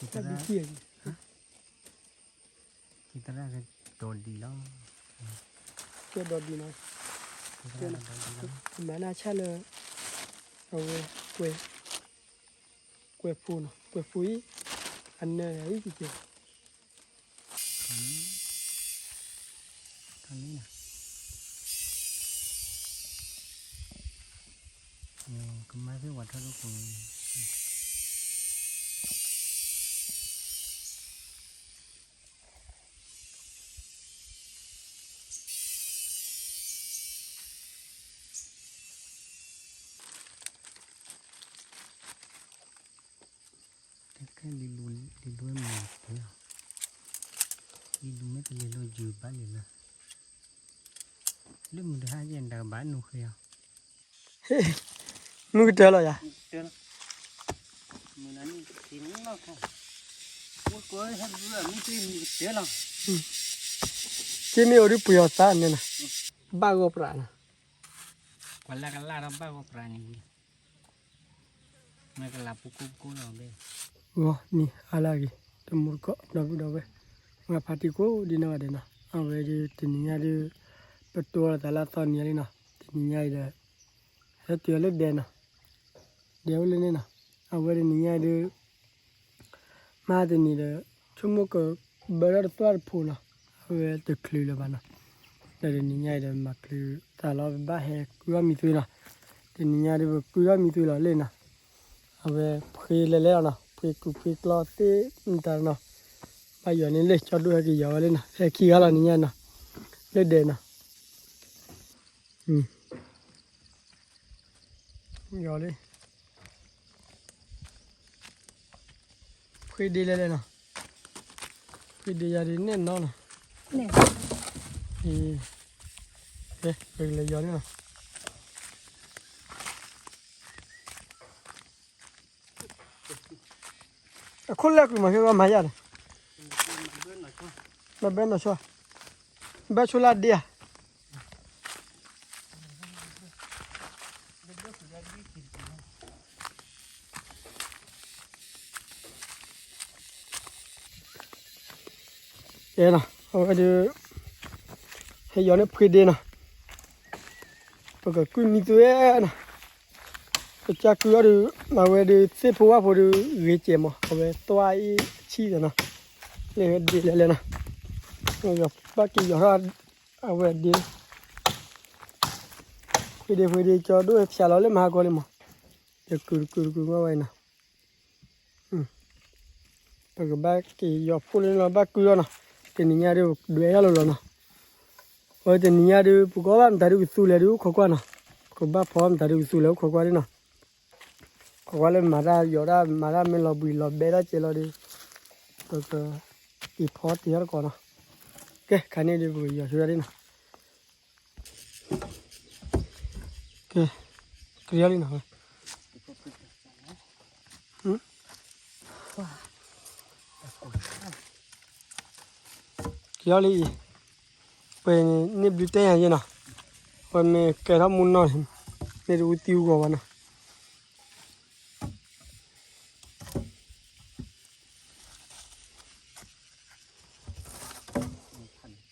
kita dah kita dah dodi lah ke dodi lah mana cale awe kue pui anne ai gitu kali na kemai tu water tu pun kan di luar mati lah di luar tu le lo jual le lah lu mudah aja ndak banu kaya nu kita lah ya betul menani sini lah kan kau har dulu ni tu betul lah kini ori punya tan ni na bago prana kala bago prani mereka lapu lah be wah ni alagi temur kok dagu ngapati ko di na ada na awe di tininya di petua tala ton ni na tininya ida satu le de na dia ule ni na awe di ninya di ma de ni de chumo ko berar tuar puna awe te klu le bana dari ninya ida maklu tala ba he kuwa mi tu na tininya di kuwa mi tu la le na awe phile le na phi klo te ntar na ba yo ni le cho du ki yo le na e ki ga la ni na le de na yo le phi de le na phi de ya ni ne no na nè le yo ni na con lẹ của mà cái mà ya này mà bên nó cho bé chú la đi à đây nè ở đây hay giờ nó phơi đây nè bây giờ cứ như thế nè cha cứ ở đây mà về đây xếp hoa vào đây ghế chè mà về toai chi rồi nè lên đi lên nè rồi bác kia giờ ra về đi về đi cho đôi xả lối lên mà coi lên mà giờ cứ ngồi vậy nè bây giờ bác kia giờ phụ lên là bác cứ nè thì nhà đi đuổi ra rồi nè rồi thì nhà đi bố có bạn ta đi usul lên đi khó qua nè có bác phò ta đi usul lên khó qua đi nè khó lên mà ra giờ ra mà ra mình lo bùi lo bé ra chơi lo đi rồi thì phò thì nó còn nè ok cái này đi bùi giờ xuống đi nè ok cái đi nè cái đi về nếp đi tay hay gì nè rồi mình cái đó muốn nói nên được tiêu của bạn nè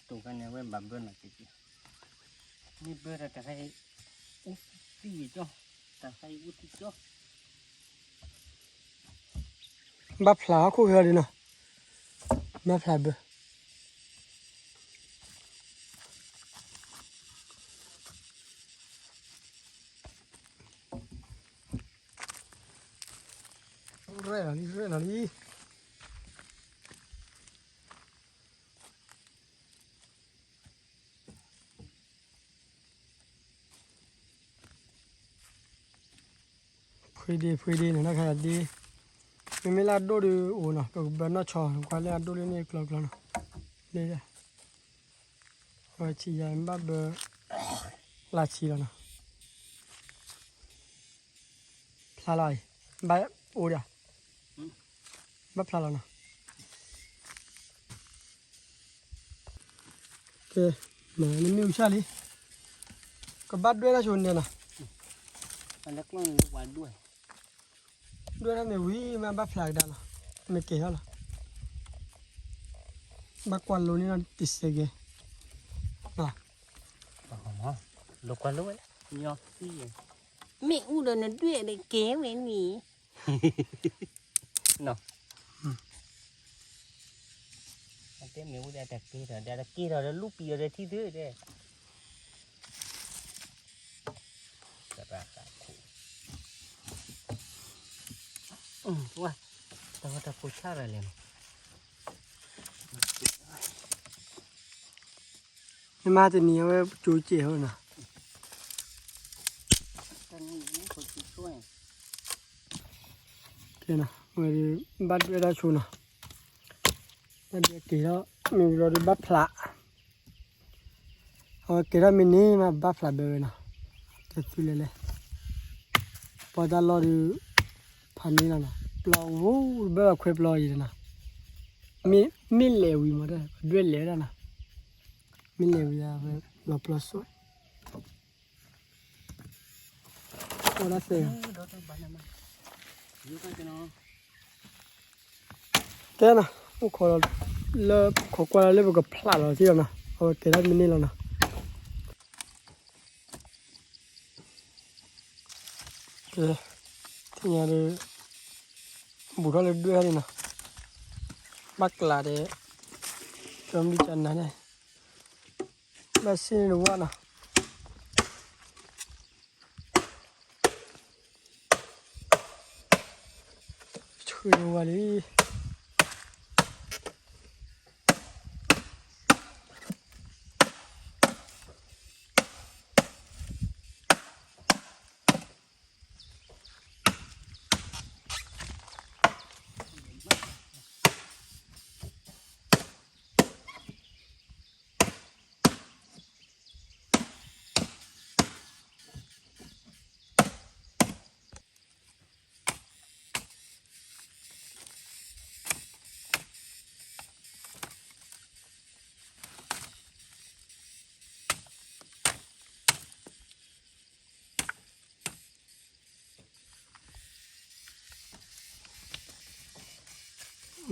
tụ cái này với bầm bơn là cái gìนี่เบอร์แต่ใครอุ๊บตีจ้ะแต่ใครอุ๊บตีจ้ะ bắp lá khu here đi nè bắp lá bơ rẽ là đi phơi đi nó khai đi mình làm đồ đi ổn à rồi bên nó tròn qua làm đồ lên này clock này đây đây rồi chỉ là em bắt bơ là chỉ là nè pha lại bắt ổn à bắt pha lại nè ok mà mình miêu sao đi có bắt đuôi nó chồn này nèมันเล็กน้อยกว่าด้วย đuôi nó này quý mà bắt pha lại nè ไม่เกี่ยวหรอบักวันโลนี่นั่นติดเสกน่ะ อ๋อลูกกว่าลูกยอพี่แม่อูเดินด้วยเลยเก๋เว้ยนี่เนาะอันเต็มเนี่ยอูได้แต่กี้เดี๋ยวกี้เราลูกปีเราที่ดื้อเด้จะปากคู่ว่าแต่ว่าจะพูดชาอะไรเลย นี่มาจะนี้ว่าจูเจียวนะ ตอนนี้ไม่คนช่วย เกี่ยนะเมื่อบัดเวลาชูนะบัดเกี่ยวมีรถบัดพละเอาเกี่ยวมินิมาบัดพละเบอร์นะจะซื้อเลยพอจะรอดูพันนี้แล้วนะเปล่าโว้เบอร์คุยเปล่าอยู่นะมีเลวีมาได้ด้วยเลแล้วนะมีเลวีอะเราเปล่าสวยโอ้ละเสียแกนะ我ขอ了ขอกว่าเลยบอกกับพลาดเราที่นะเอาเกี่ยวมินิแล้วนะเอ๊ะที่นี่เลยบุตรเลยด้วยนะบักลาเดจอมดิจันนะเนี่ยมาสิรู้ว่านะช่วยรู้ว่าดิ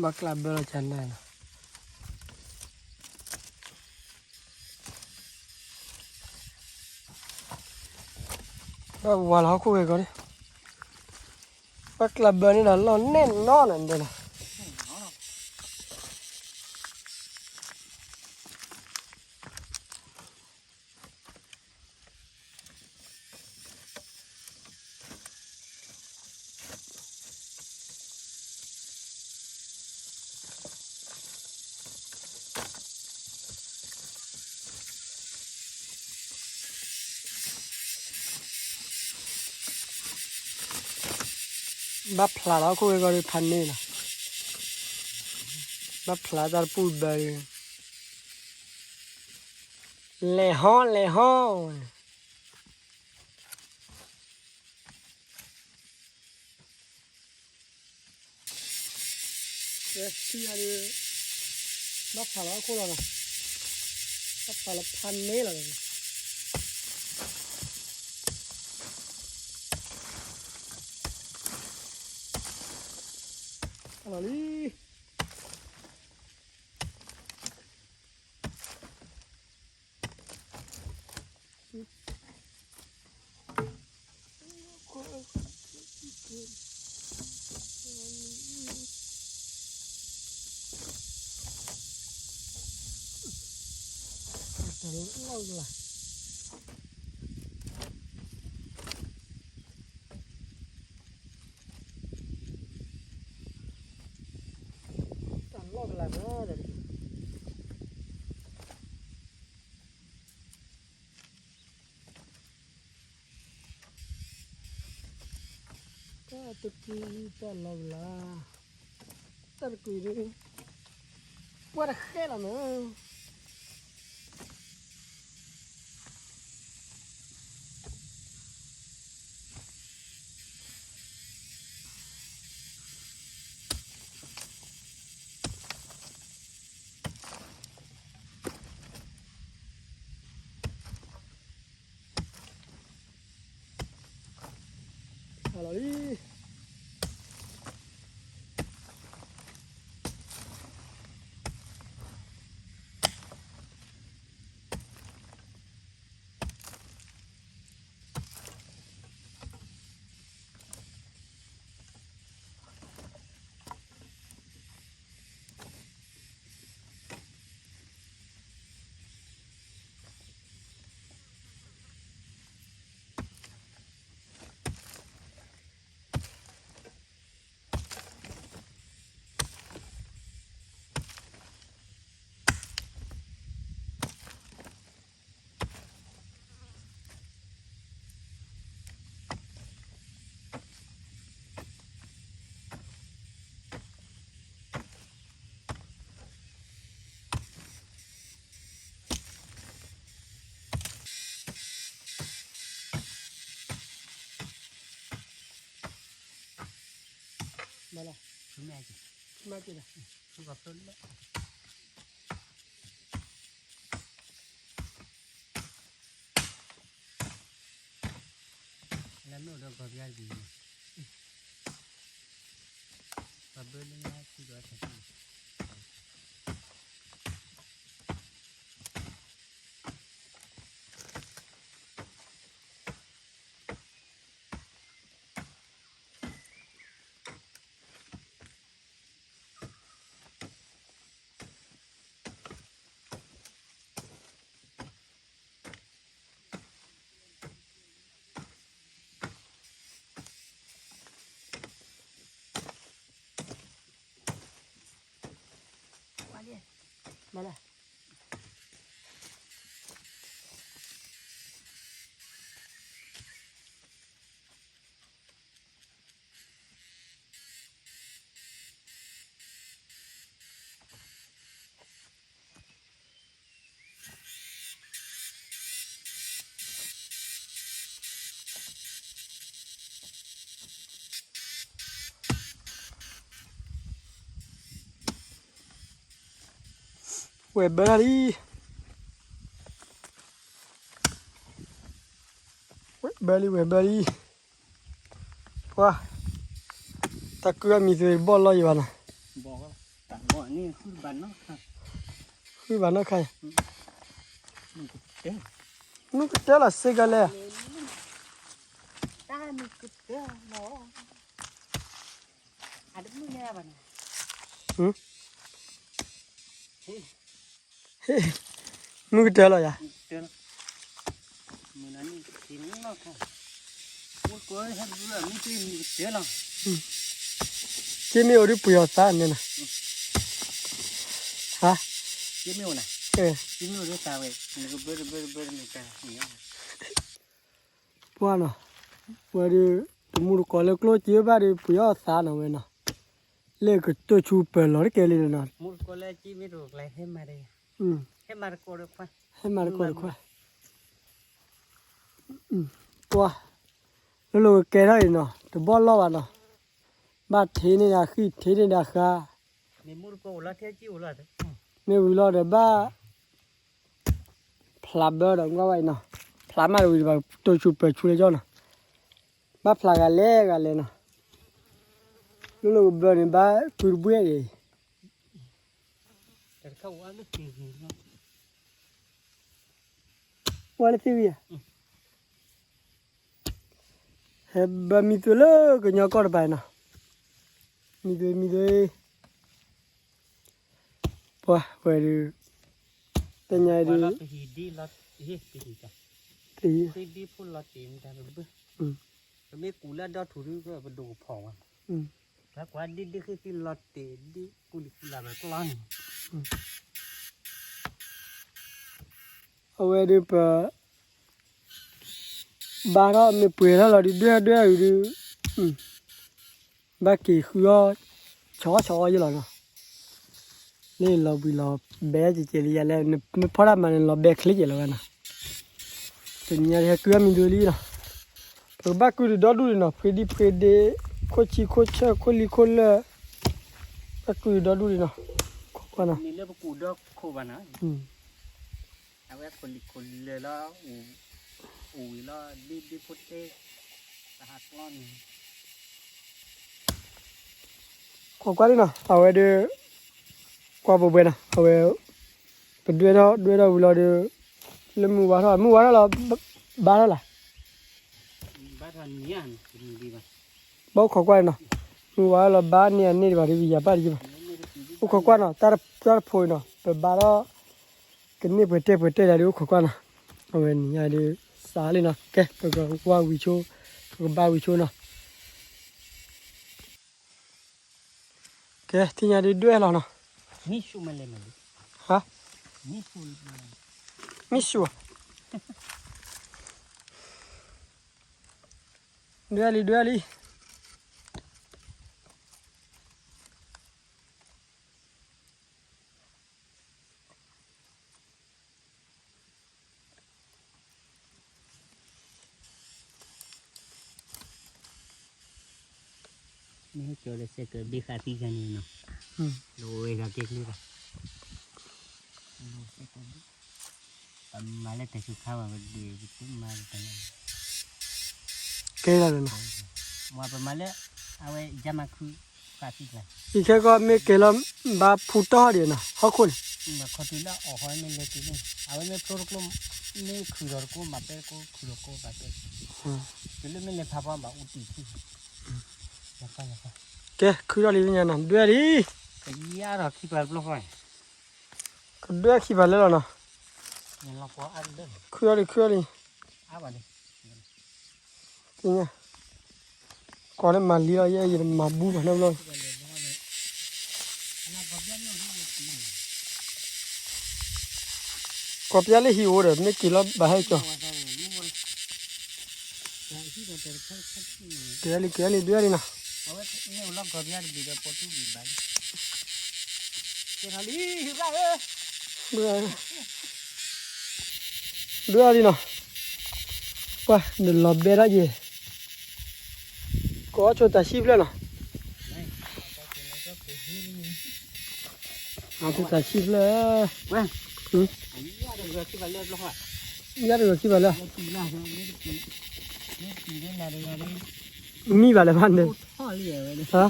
บักลาเบลจันได้นะก็วันเขาคุยกันดิบักลาเบลนี่นะเราแน่นนอนอันเดียวนะบักพลาเราคุยกันดิพันนี่นะบักพลาดาร์พูดไปเลยฮอนเอ๊ะที่อะไรบักพลาเราคุยกันนะบักพลาพันนี่แหละอะไรนี่แต่เล่าละแต่เล่าละนะเดี๋ยวก็ตะกี้แต่เล่าละแต่กุยดิว่าจะแค่ละมั้งอะไรนี่ Bala. Cuma aja. Cuma kita. Suka perlu. Lalu udah kerja di. Kabelnya juga ada. Bala. Weh bali. Weh bali. Wah. Tak kira misalnya bola je mana. Bỏ tặng bỏ ni khui bán nó ha. Khui bán nó khai. Thế. Nó cái té là xe gà lẹ. Ta mình cứ té nó. À đúng nghe bạn. Ừ. Thế. Nó cái té là ya. Té. Mình ăn thì nó không. Ủa có hết bữa mình tìm té là. Cái miêu đi bùi ta nè nè. Hả? Cái miêu này. Ừ. Cái miêu đó sao vậy? Mình cứ bơ mình ta. Qua nè. Qua đi tụi có lẽ lối chia ba đi bùi ta nè vậy nè. Lê cái tôi chụp bờ lót cái lên nè. Mua có lẽ chỉ biết được lại hết mà đây. Ừ. Hết mà có được không? Hết mà có được không? Ừ. Qua. Lúc cái đó nè, tụi bỏ lo vào nè. Ba thế này là khi thế này là khá. Mình mua có là thế chứ là thế. Nếu lo được ba plab đó đâu có vậy nè. Plab mà rồi vào tôi chụp bờ chụp cho nè. Ba plab gà lẹ nè. Lúc bờ này ba cùi bùi đi. Cái khâu ăn được gì nó. Qua lấy gì vậy? Hết ba mi tôi lỡ cái nhỏ con bài nè. Mi tôi. Wow, vậy đi. Tên nhà đi. Qua là thì đi là hết thì cả. Thì. Thì đi phun là tiền ta rồi bữa. Ừ. Cái mấy cú là đó thủ đức cái đồ phỏng à. Ừ. Các quá đi cái lọt tiền đi cú làm cái lon. Vậy đi bà. Ba đó mình bùi đó là đi đưa đi. Ừ. Ba kỳ khứa chó như là nó. Nên là bị là bé chỉ là mình phải làm mà là bé khích vậy là nè. Thì nhà thì cứ mình đưa đi nè. Rồi ba cứ đi đó đuổi nè, phải đi cô cha cô li cô là ba cứ đi đó đuổi nè. Có nè. Mình lấy cái cú đó khô vào nó. Ừ. À vậy con lừa nó ủi nó đi phút tê. Hạt lon. Có quá đi nè, ở đây đi qua bờ bên nè, ở đây đưa đó là đi lên mua đó là ba đó là Ba thằng nhàn mình đi vào. bao khó quá nè, mua là ba nè đi vào đi bây giờ ba đi vào, khó quá nè, ta phơi nè, ba đó cái này bữa tê là đi khó quá nè, ở bên nhà đi xả lên nè, cái qua vị chỗ, ba vị chỗ nè, cái thì nhà đi đuôi là nè. Misu mà lên mà đi. Hả? Misu. Misu à? Đưa đi. นี่เจอเลยเสกบีขาตีกันนี่เนาะโดยเราเก็บนี่ละมาเลยแต่ชุดข้าวมันดีขึ้นมาตรงนั้น แก่แล้วนะ มาประมาณเลยเอาไว้จะมาคือขาตีกัน อีกแค่ก็ไม่แก่แล้วบาพูดต่อเดี๋ยวนะเขาคน มาคนที่ละออกหอยไม่เล็กนี่เอาไว้ไม่โปรกลมนี่คือเราก็มาเป็นก็คือเราก็มาเป็นคือเรื่องไม่เล็กพาว่ามาอุติที่นะครับนะครับ แกคืออะไรเนี่ยนะด้วยดิ ก็ยาเราคิดแบบลูกหอย ก็ด้วยขี้บาแล้วเนาะ เนี่ยเราพออันเดิม คืออะไรอ้าววันนี้ จริงอ่ะก่อนนั้นมาลีเราเยอะๆมาบูมาแล้วเลยกบยาเลยหิวเลยไม่กินแล้วบาให้จ่อเกลีด้วยดินะ เอาไว้เนี่ยเราก็ยาดีเดี๋ยวพอทุกทีไปเจ้าลีหิวได้ด้วยดินะว่าเดี๋ยวเราเบรอะเย่ก็ชดตาชีพเลยนะเอาชดตาชีพเลย ยาเดือดที่ไปเลือดลูกหอย ยาเดือดขี้บาแล้ว ตียาเนี่ยตีได้นาดี มีบาเลยบ้านเดิม พ่อเลี้ยงเลย ฮะ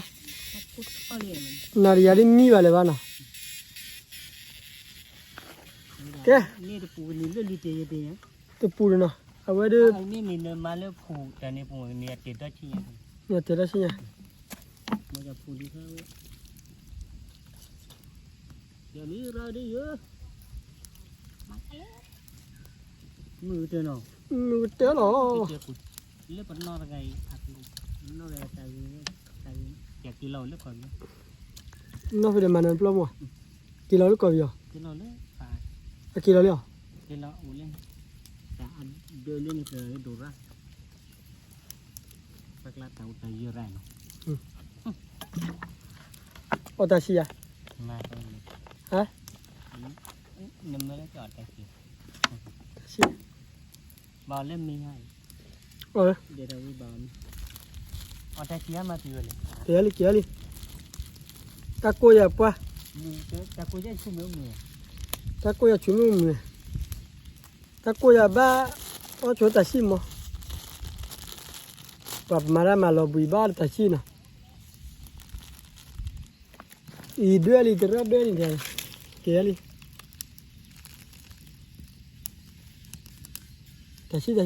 พ่อเลี้ยงมัน นาฬิกาดิมีบาเลยบ้านน่ะแก นี่จะปูนี่เรื่องดีเจดีนะ ตัวปูเลยนะเอาไว้ดู นี่มีเนื้อมาเลือกปูแต่ในปูเนี่ยติดได้ที่ยัง เนี่ยเจอแล้วใช่ไหม มันจะปูดีเขาเดี๋ยวนี้เราได้เยอะมือเจอหนอ มือเจอหรอ เจอปูเลือกปนนออะไรอัดลูกนออะไรใจอยากกินเราเลือกก่อน น้องไปเดินมานั่นปล้อมวะกินเราหรือก่อนอยู่ กินเราเลือกป่า กินเราเลยเหรอ กินเราอุ่นเล่นแต่เดินเล่นเจอดูรักสักละแต่อุตยแรง โอตาชิยะ มาตรงนี้ ฮะ นึกไม่ได้จอดแต่กี่ ตาชิ บอลเล่นมีให้ เออ เดี๋ยวเราวิบอลเอาแต่เสียมาตีเลย เกี่ยลิตะโกยาปะ มีแต่กูจะชุ่มมือ ตะโกยาชุ่มมือตะโกยาบ้าโอ้ชดตาชิมั้งแบบมาแล้วมาลอบุยบ้าตาชินะอีด้วยลิตระด้วยลิเดียวเกี่ยลิตาชิใ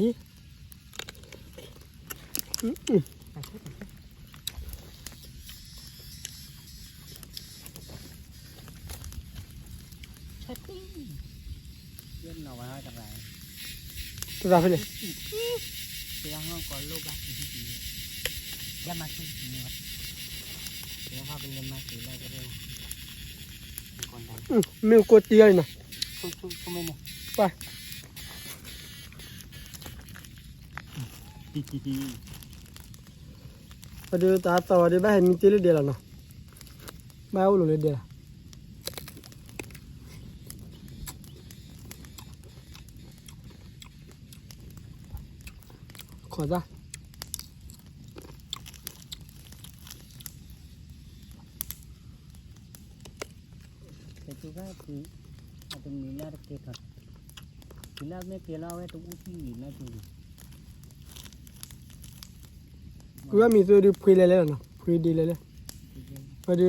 ช่ปิ้งเล่นหน่อไม้กับอะไร ตัวราฟเลย ที่ร้านห้องก่อนลูกบ้านย่ามาซื้อนี่วะเดี๋ยวเขาไปเล่นมาซื้อแล้วก็เร็วคนดัง ไม่กดตีเลยนะ ชุ่มไม่เนี่ย ไป ดี พอดีตาต่อดีบ้าเห็นมีตีเลยเดียวแล้วเนาะบ้าอุลุเลยเดียวขอจ้ะ แต่ที่ว่าคืออาจจะมีหน้าเกล็ดทีแรกไม่เกล้าไว้ตรงอุ้ที่น่าจะ กูว่ามีตัวดูพรีเลยแล้วเนาะพรีดีเลยพอดี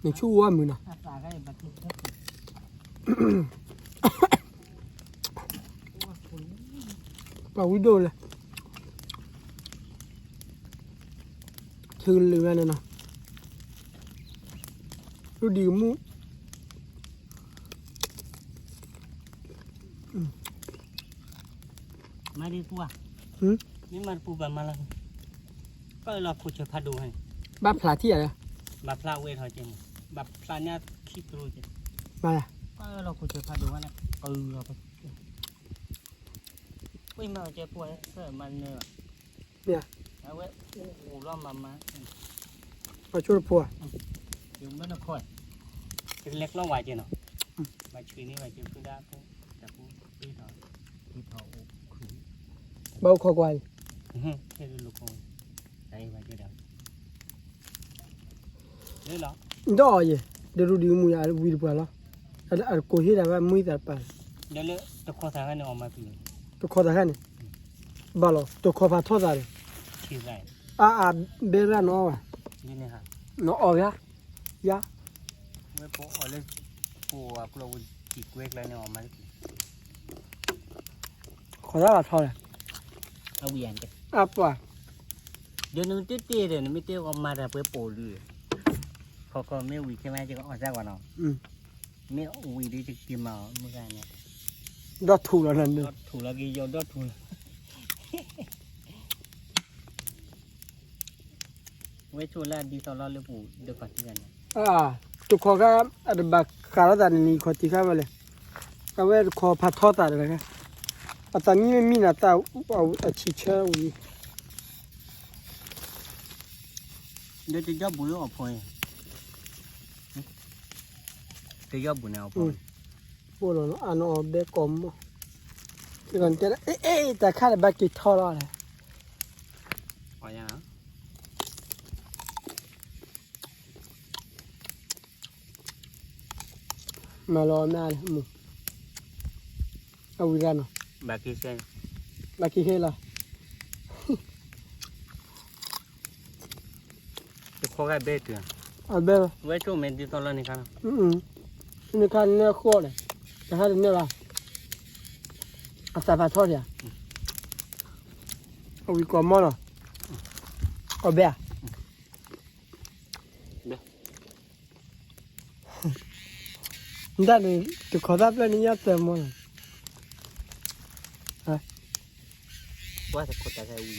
หนึ่งชั่วมือนะ อาสาก็บัตรทุกข์ ป่าวิโดเลยชื่อเลยแม่เนี่ยนะดูดีมู มาดีปัวนี่มันปูแบบมาแล้วก็เราปูเชือกพัดดูให้ บ้าพลาที่อะไร แบบพลาเวทหอยเจมแบบพลาเนี่ยขี้ตรูเจ มาละ ก็เราปูเชือกพัดดูว่านะเราไปวิ่งมาเจอปัวเสื้อมันเนื้อ เนี่ย เอาไว้โอ้โหล้อมมามาช่วยพัว อยู่เมื่อนักข่อยเล็กล้อไหวเจเนาะมาช่วยนี่ไหวเจคือได้ปุ๊บแต่ปุ๊บพี่ถอคือ เบาคอกวาย แค่ลูกคงใจไหวเจเดียว เลยเหรอ ดอเยเดี๋ยวดูดีมูยาวีดปล่ะอะโคเฮดาว่ามุยตาปา เดี๋ยวเลยตะขอทางกันออกมาปี ตขอตาคันบาลอตขอพาทอดาเลย ชีไร อาเบราโนอ่ะ นี่เนี่ยฮะ โนออยะยะ เมื่อพอเอาเลยปูอ่ะพวกเราจีกเวกแล้วเนี่ยออกมา ขอตาบาทอเลย เอาเวียนกัน อ่ะป่ะ เดี๋ยวนึงเตี้ยๆเดี๋ยวนึงไม่เตี้ยออกมาแต่เพื่อปูเลยเขาก็ไม่วีใช่ไหมจะก็ออกจากวันเนาะไม่วีดีจะกินมาเมื่อกี้เนี่ย ดอถูแล้วนั่นนึง ดอถูแล้วกี่ยอดดอถูไว้ชูแล้วดีตลอดเลยปูเดี๋ยวก่อนที่กันเนี่ย ตขอก็อะบักคาราดานี่ขอติค่ะบ่เลยเอาไว้ขอพาทอดาเลยค่ะอะตามีมีน่ะตาเอาอะชิเชวี เดี๋ยวจะยอดบุญออกพอยจะยอดบุญเอาพอย โบโลเนาะอะโนเบกอมที่ก่อนจะแต่ค่าบักกิทอแล้วแหละ พอยัง มารอแม่เลยมึงเอาวิกันเนาะ บากิเซน บักกิเฮล่ะ จะขอแค่เบ็ดเดียว เอาเบล ไว้ชูเมนดีตลอดนี่กัน นี่คันเนี่ยโคตรเลยแต่ถ้าเนี่ยล่ะอาซาพาทอดเนี่ยเอาวิกอมอเนาะเอาเบะนั่นนี่ตัวขอดับเลยนี่ยัดเต็มหมดเลย ว่าจะขอแต่แค่วี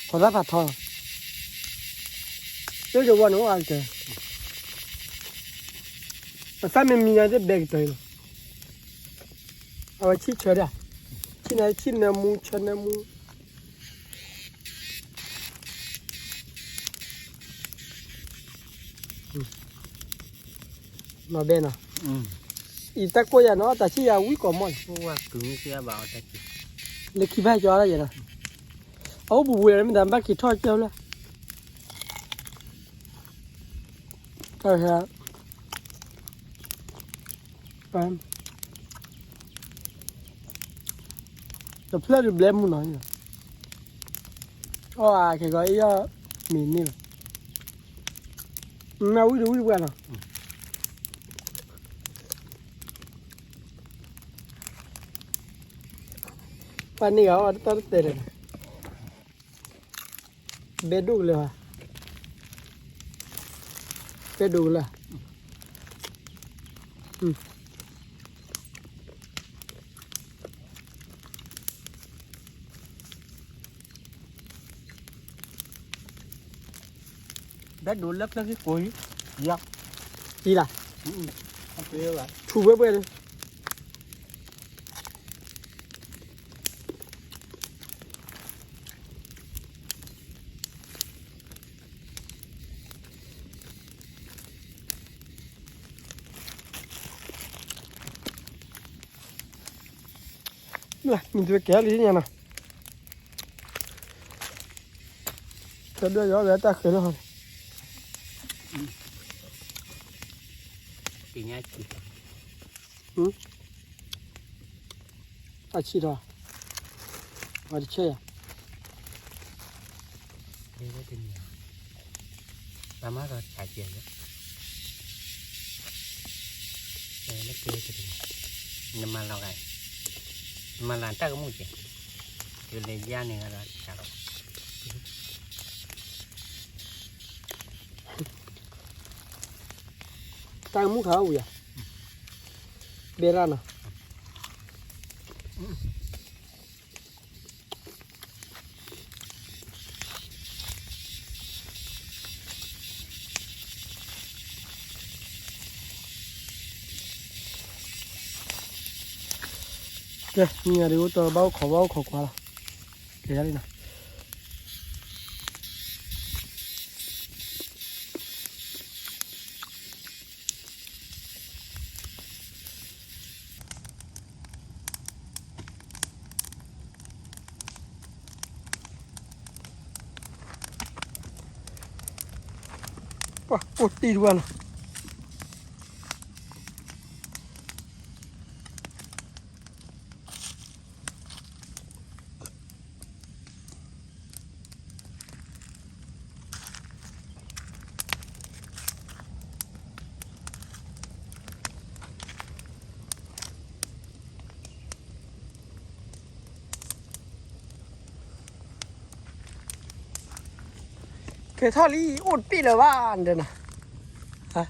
ขอดับพาทอดเดี๋ยวจะวันนู้นอันเจอแต่ถ้าไม่มีอะไรจะเบรกตัวเองเอาไว้ชี้เฉยๆชี้ไหนชี้เนื้อมูเฉยเนื้อมูมาเบนะอีตะโกยาเนาะแต่ชี้ยาวิกอมอน เพราะว่ากึ่งเสียบ่าวแต่กิน เล็กขี้แพ้จออะไรอย่างนั้นเอาบุบเลยมันดันบักกี่ทอดเจ้าเลยก็แค่ไปแต่เพื่อนเบลมุนหน่อยอ๋อแค่ก็อีอ่ะมีนี่แม่วิ่งวิ่งกันอ่ะวันนี้เขาตอนเตะเลยเบดูเลยว่ะเบดูเลยได้ดูเล็กๆที่กุยยักษ์ ดีล่ะ เอาไปเลยว่ะ ชูเบ้เลยนี่มันจะแก่หรือยังนะจะด้วยย้อนแบบตาเขียวเลย ปีนี้กิน อาชีพอะไรเชี่ย เดี๋ยวเป็นยังสามารถใช้เกียร์แต่เล็กเกินจะเป็นน้ำมันเราไงน้ำมันร้านตาก็มุ่งเกียร์คือเลยย่านหนึ่งอะไรกันหรอก ตามุขาวอยู่เบรานะเดี๋ยวมีอะไรก็ตัวเบาขอควาละเดี๋ยวนี่นะ ปะปวดตีด้วยนะเคยทอดลี่อุดปีเลยว่าอันเดนนะฮะ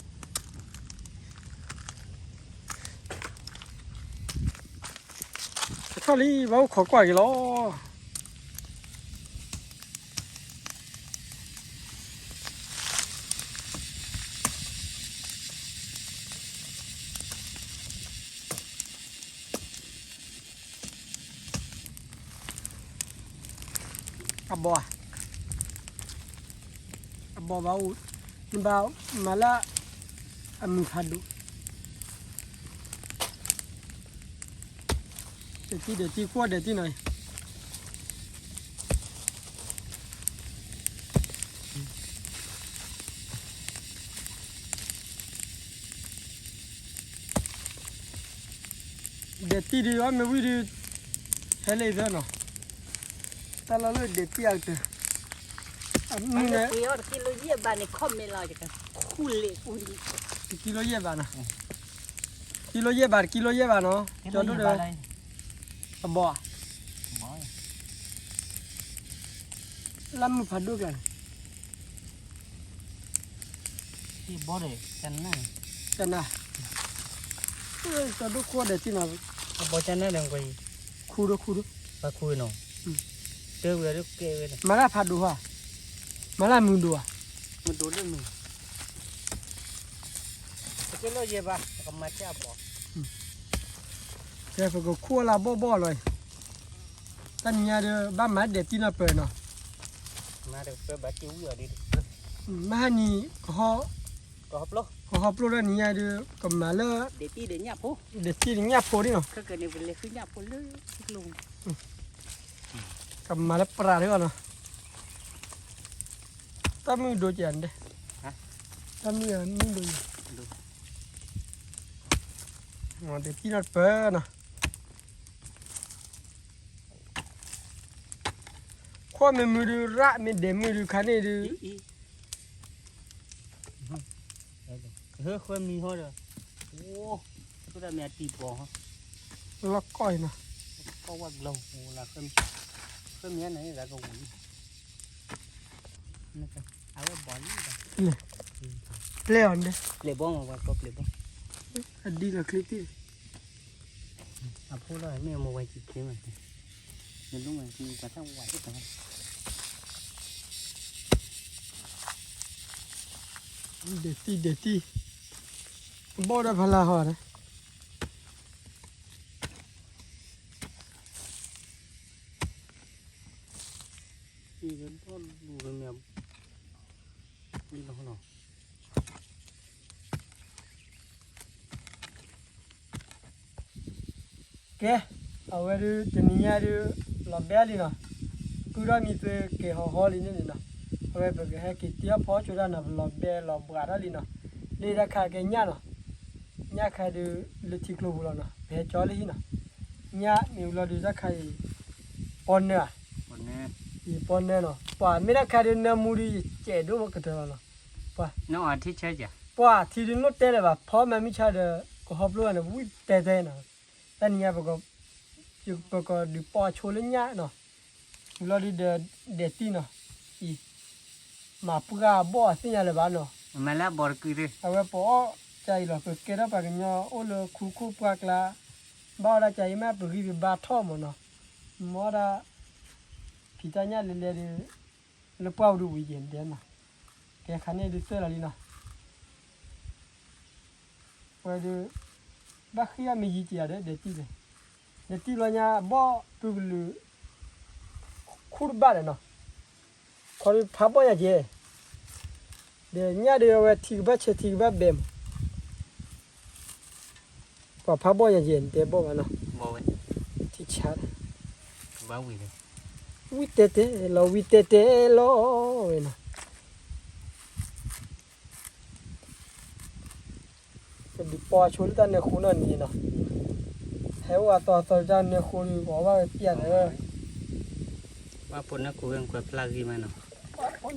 ทอดลี่ว่าขอกว่ากี่ล้ออับบัวอับบัวบ่าวนี่บ่าวมาละอามีพัดดูเดี๋ยวที่ขั้วเดี๋ยวที่หน่อยเดี๋ยวที่ดีว่าไม่วิดีเฮเลยเด้อเนาะแต่เราเลยเดี๋ยวที่อ่ะเด้อมัน นี่ จะ นะ เกี่ยวกิโลเยี่ยบานในคอมไม่ลอยจากกันคู่เละคู่ดี กิโลเย่บานะกิโลเย่บาเนาะจอดดูเด้ออับบัวลำมือพัดดูกัน ที่บ่ได้จันนั่น จันนะจอดดูขั้วเดี๋ยวที่หน่อย บ่จันนั่นเลย คูดู ปะคุยเนาะเจอเวลาเกเวลา มาละพัดดูฮะมาละมือดูอ่ะ มันโดนได้มึงกิโลเยี่ยบาก็มาจับบ่ แกก็ขั้วละบ่เลยตั้งเนี่ยเด้อบ้านมาเดี๋ยวที่น่ะเปิดเนาะ มาเดี๋ยวไปบัดจิ้วอยู่ดิ มานี่ก็ฮอ ก็ฮับโล ก็ฮอปโลดเนี่ยเด้อก็มาละ เดี๋ยวตีเดี๋ยวเนี่ยปุ๊ เดี๋ยวที่เนี่ยโพดิเนาะ ก็เกิดในเวลาขึ้นเนี่ยปุ๊เลยลง ก็มาละปลาเด้อเนาะตามือดูจันเด้ตามือดูอ๋อเดี๋ยวที่น่ะเปิดเนาะข้อมือดูระมือเดมือดูคันนี่ดู เฮ้ยคนมีหัวเด้อโอ้ก็ได้แม่ตีบ่ฮะ ล็อกก้อยเนาะ ก็ว่าเราโอ้ละคนมีอันไหนละก็หุ่นนี่ก็เอาไว้บ่นี่ก็ เล่อนเด้ เปลี่ยนบ้องว่าก็เปลี่ยนบ้อง อันดีละคลิปที่ อ่ะพูดเลยไม่เอามาไว้จิตเชื่อมันเดี๋ยวลุงมันมีกระทั่งไหวก็ต้อง เด็ดที่บ่ได้พลาหอนะ นี่ก็ต้องดูกันแมวนี่เราเนาะ แกเอาไว้ดูจะนี่ยดูลำเบลีเนาะกูรามีเปแกหอลีนี่เนาะเอาไว้เปแกให้กิเตียพอจุดนั้นลำเบลำบาราลีเนาะลีราคาแกเนี่ยเนาะเนี่ยใครดูเลติกโลบุลเนาะเบจอลีเนาะเนี่ยมีอุลดูจะใครปอนเนี่ย วันนี้ อีปอนเนี่ยเนาะป่าไม่ได้ใครดูน้ำมูดีเจ๋ดูมันก็เท่าเนาะป่า น้องอาทิตย์ใช่จ้ะ ป่าที่ดินรถเตะเลยป่ะพอมันไม่ใช่เด้อก็ฮับล้วนนะวิ่งเตะเนาะแต่เนี่ยปก็อยู่ปก็ดูป่าโชว์เลยเนี่ยเนาะเราดีเดตีเนาะอีมาปุกาบ่สิญาเลยบ้านเนาะ มาแล้วบอกคือเลย เอาไว้ปอใจหรอกเกล้าปากเนาะโอ้เลยคูปากละบ่ละใจแม่ปกีบาท่อมเนาะมอดาพี่ตาเนี่ยเลยเลยเป้าดูวิเย็นเดียนะแกคันนี้ดูเสื้อละลีเนาะไว้ดูบักเฮียมีจีเจียเดตีเลยเดตีละเนี่ยบ่ตุกลูคูดบ้านเนาะขอพับบ่อยากเจเดี๋ยวเนี่ยเดี๋ยวทีกบ้าเชทีกบ้าเบมพอพับบ่อยากเจเดี๋ยวบ่มาเนาะ บอกไว้ ที่ชัด บ้าวิ่งเลย วิเตเตโลเนาะ ဒီပေါ်ချိုးတဲ့နေခုနနေနော်ဟဲဝါတော်ကြနေခုဒီဘောပါပြန်တယ် ว่าปนนักกูยังกว่าปลากีมันเนาะ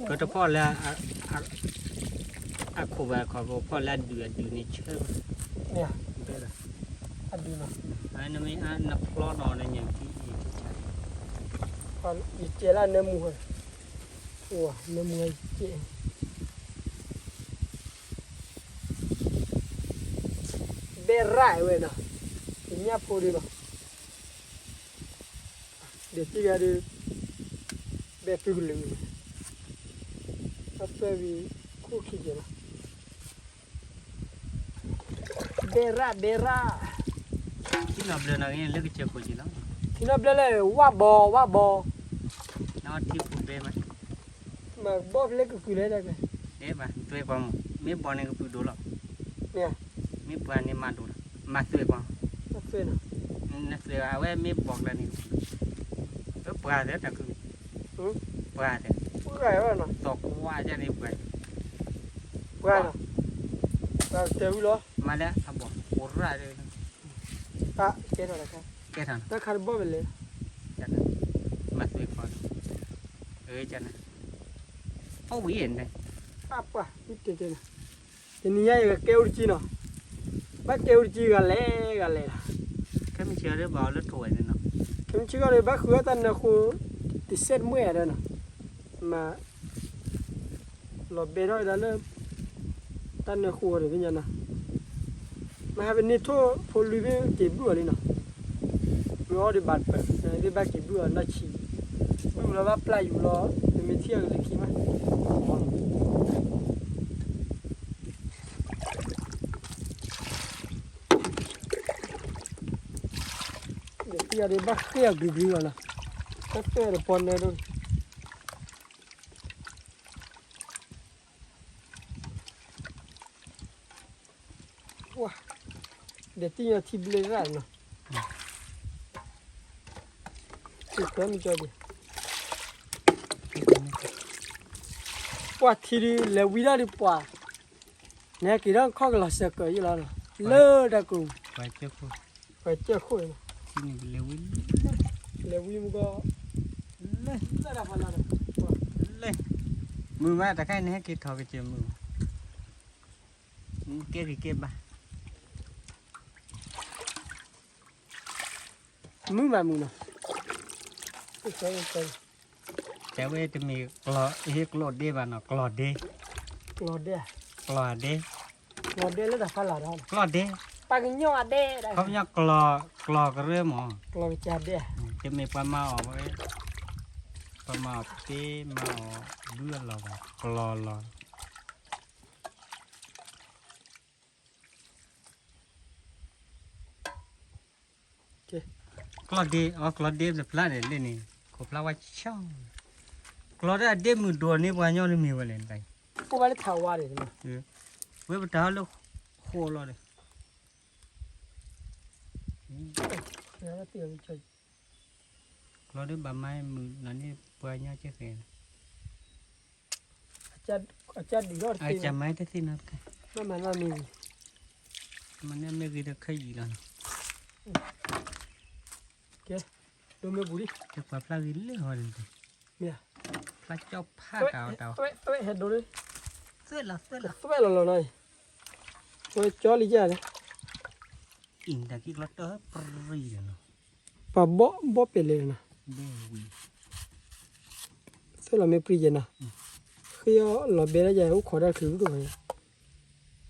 ก็จะพ่อแล้วอะคูแบบขอพ่อแล้วดูนี่เชื่อ เนี่ย เด้อ อันดีเนาะ อันนั้นไม่อันนักปลอนอนอย่างที่ พออีเจล่าเนื้อหมูโอ้เนื้อหมูเจเบร่าเว้ยเนาะเนี่ยพูดดีเนาะเดี๋ยวที่กันเบฟิกเลยอัพเฟวีคู่ขี้เจนะเบร่า ที่นับเดือนอะไรเลิกเจอคนจีนแล้ว ที่นับได้เลยว่าบอ น้าที่พูดไปไหม มาบอเล็กก็คือเลยได้ไง เอ๊ะป่ะตัวความไม่บอลนี่ก็พูดดูหรอก เนี่ย ไม่บอลนี่มาดูมาตัวความ อัพเฟนะ นั่นเสือเอาไว้ไม่บอกแล้วนี่ก็ปลาเด้อแต่คือปลาเด้อ พูดอะไรวะเนาะ ตกว่าจะนี่ปลา ว่าเนาะว่าเจ้าวิโร มาแล้วอ่ะบอกโอ้ร่าเลย อ่ะเจ้าอะไรครับ แค่ทาง นักขันบอไปเลย จันมาตัวความจันเขาวิ่งเลย อ่ะป่ะนี่เจ้านะทีนี้ยังกับเกลจีเนาะบ้าเกลจีกันเลย แค่ไม่เชื่อเรื่องบอลแล้วถวยเลยเนาะ ผมชิคก็เลยบ้าคือว่าตอนนั้นคูติเซตเมื่อเดือนน่ะมาหลบเบรอยแล้วเริ่มตอนนั้นคูอะไรเป็นยังนะมาให้เป็นนิทุ่พลุยไปเก็บบัวเลยเนาะมีอะไรบาดไปได้บ้าเก็บบัวน่าชีบัวแล้วว่าปลายอยู่รอเป็นไม่เที่ยงเลยคิดไหมเดี๋ยวที่อะไรบ้าเที่ยงกึ่งๆนะก็เที่ยงปนเลยด้วยว้าเดี๋ยวที่จะทิบเลยกันเนาะติดตัวมีจอดีว่าทีนี้เลวิลาดิปว่าเนี่ยกี่ร่างข้อกระสักก็ยี่แล้วเนาะเลิศอะกู ไปเจ้าคู่ ไปเจ้าคุย ที่นี่เลวิ เลวิมึงก็เลิศอะพอแล้ว เลยมือมาแต่ใครเนี่ยเก็บทอกับเจมือเก็บบ้า มึงมามึงเนาะใช่ แต่ว่าจะมีกลอกลอดเดบ้านเนาะกลอดเด กลอดเด้ กลอดเด กลอดเด้แล้วแต่ฟ้าหลาด กลอดเด ปากย่อเด้ได้ เขาเนี่ยกลอก็เริ่มหรอก ลอดจัดเด้ จะมีปลาเมาออกไว้ปลาเมาเต้เมาเบื่อเรากลอ กลอดเดกลอดเดจะพลาดเลยนี่ก็พลาดว่าช่องกลอดเดมือโดนนี่ว่าย้อนมีวันเล่นไป กูว่าได้ถาวรเลยนะ เว้ยไปท้าลูกโคลอเลย แล้วเตียงใจ กลอดเดบะไม้มือนั่นนี่ปลายย้อนเจ๊เข็น อาจารย์ดีรอด ไอ้จำไม่ได้ที่นั่นกัน มันมี มันเนี่ยไม่กินขยี้แล้ว ดูมือบุรี จะปลาพลากินเลยหัวเลย เนี่ย ปลาเจ้าผ้าเก่า เอ้ยเห็ดดูดิ เสื้อละ ตัวเราหน่อยโอ้ยจอลีจ้าเนี่ย อินตะกี้กลอดเตอร์ปรีเลยเนาะ ปะบ่เป็นเลยนะ เดวิ เสื้อเราไม่ปรีเจนะคือเราเบรย์ใหญ่อุขอได้คือด้วย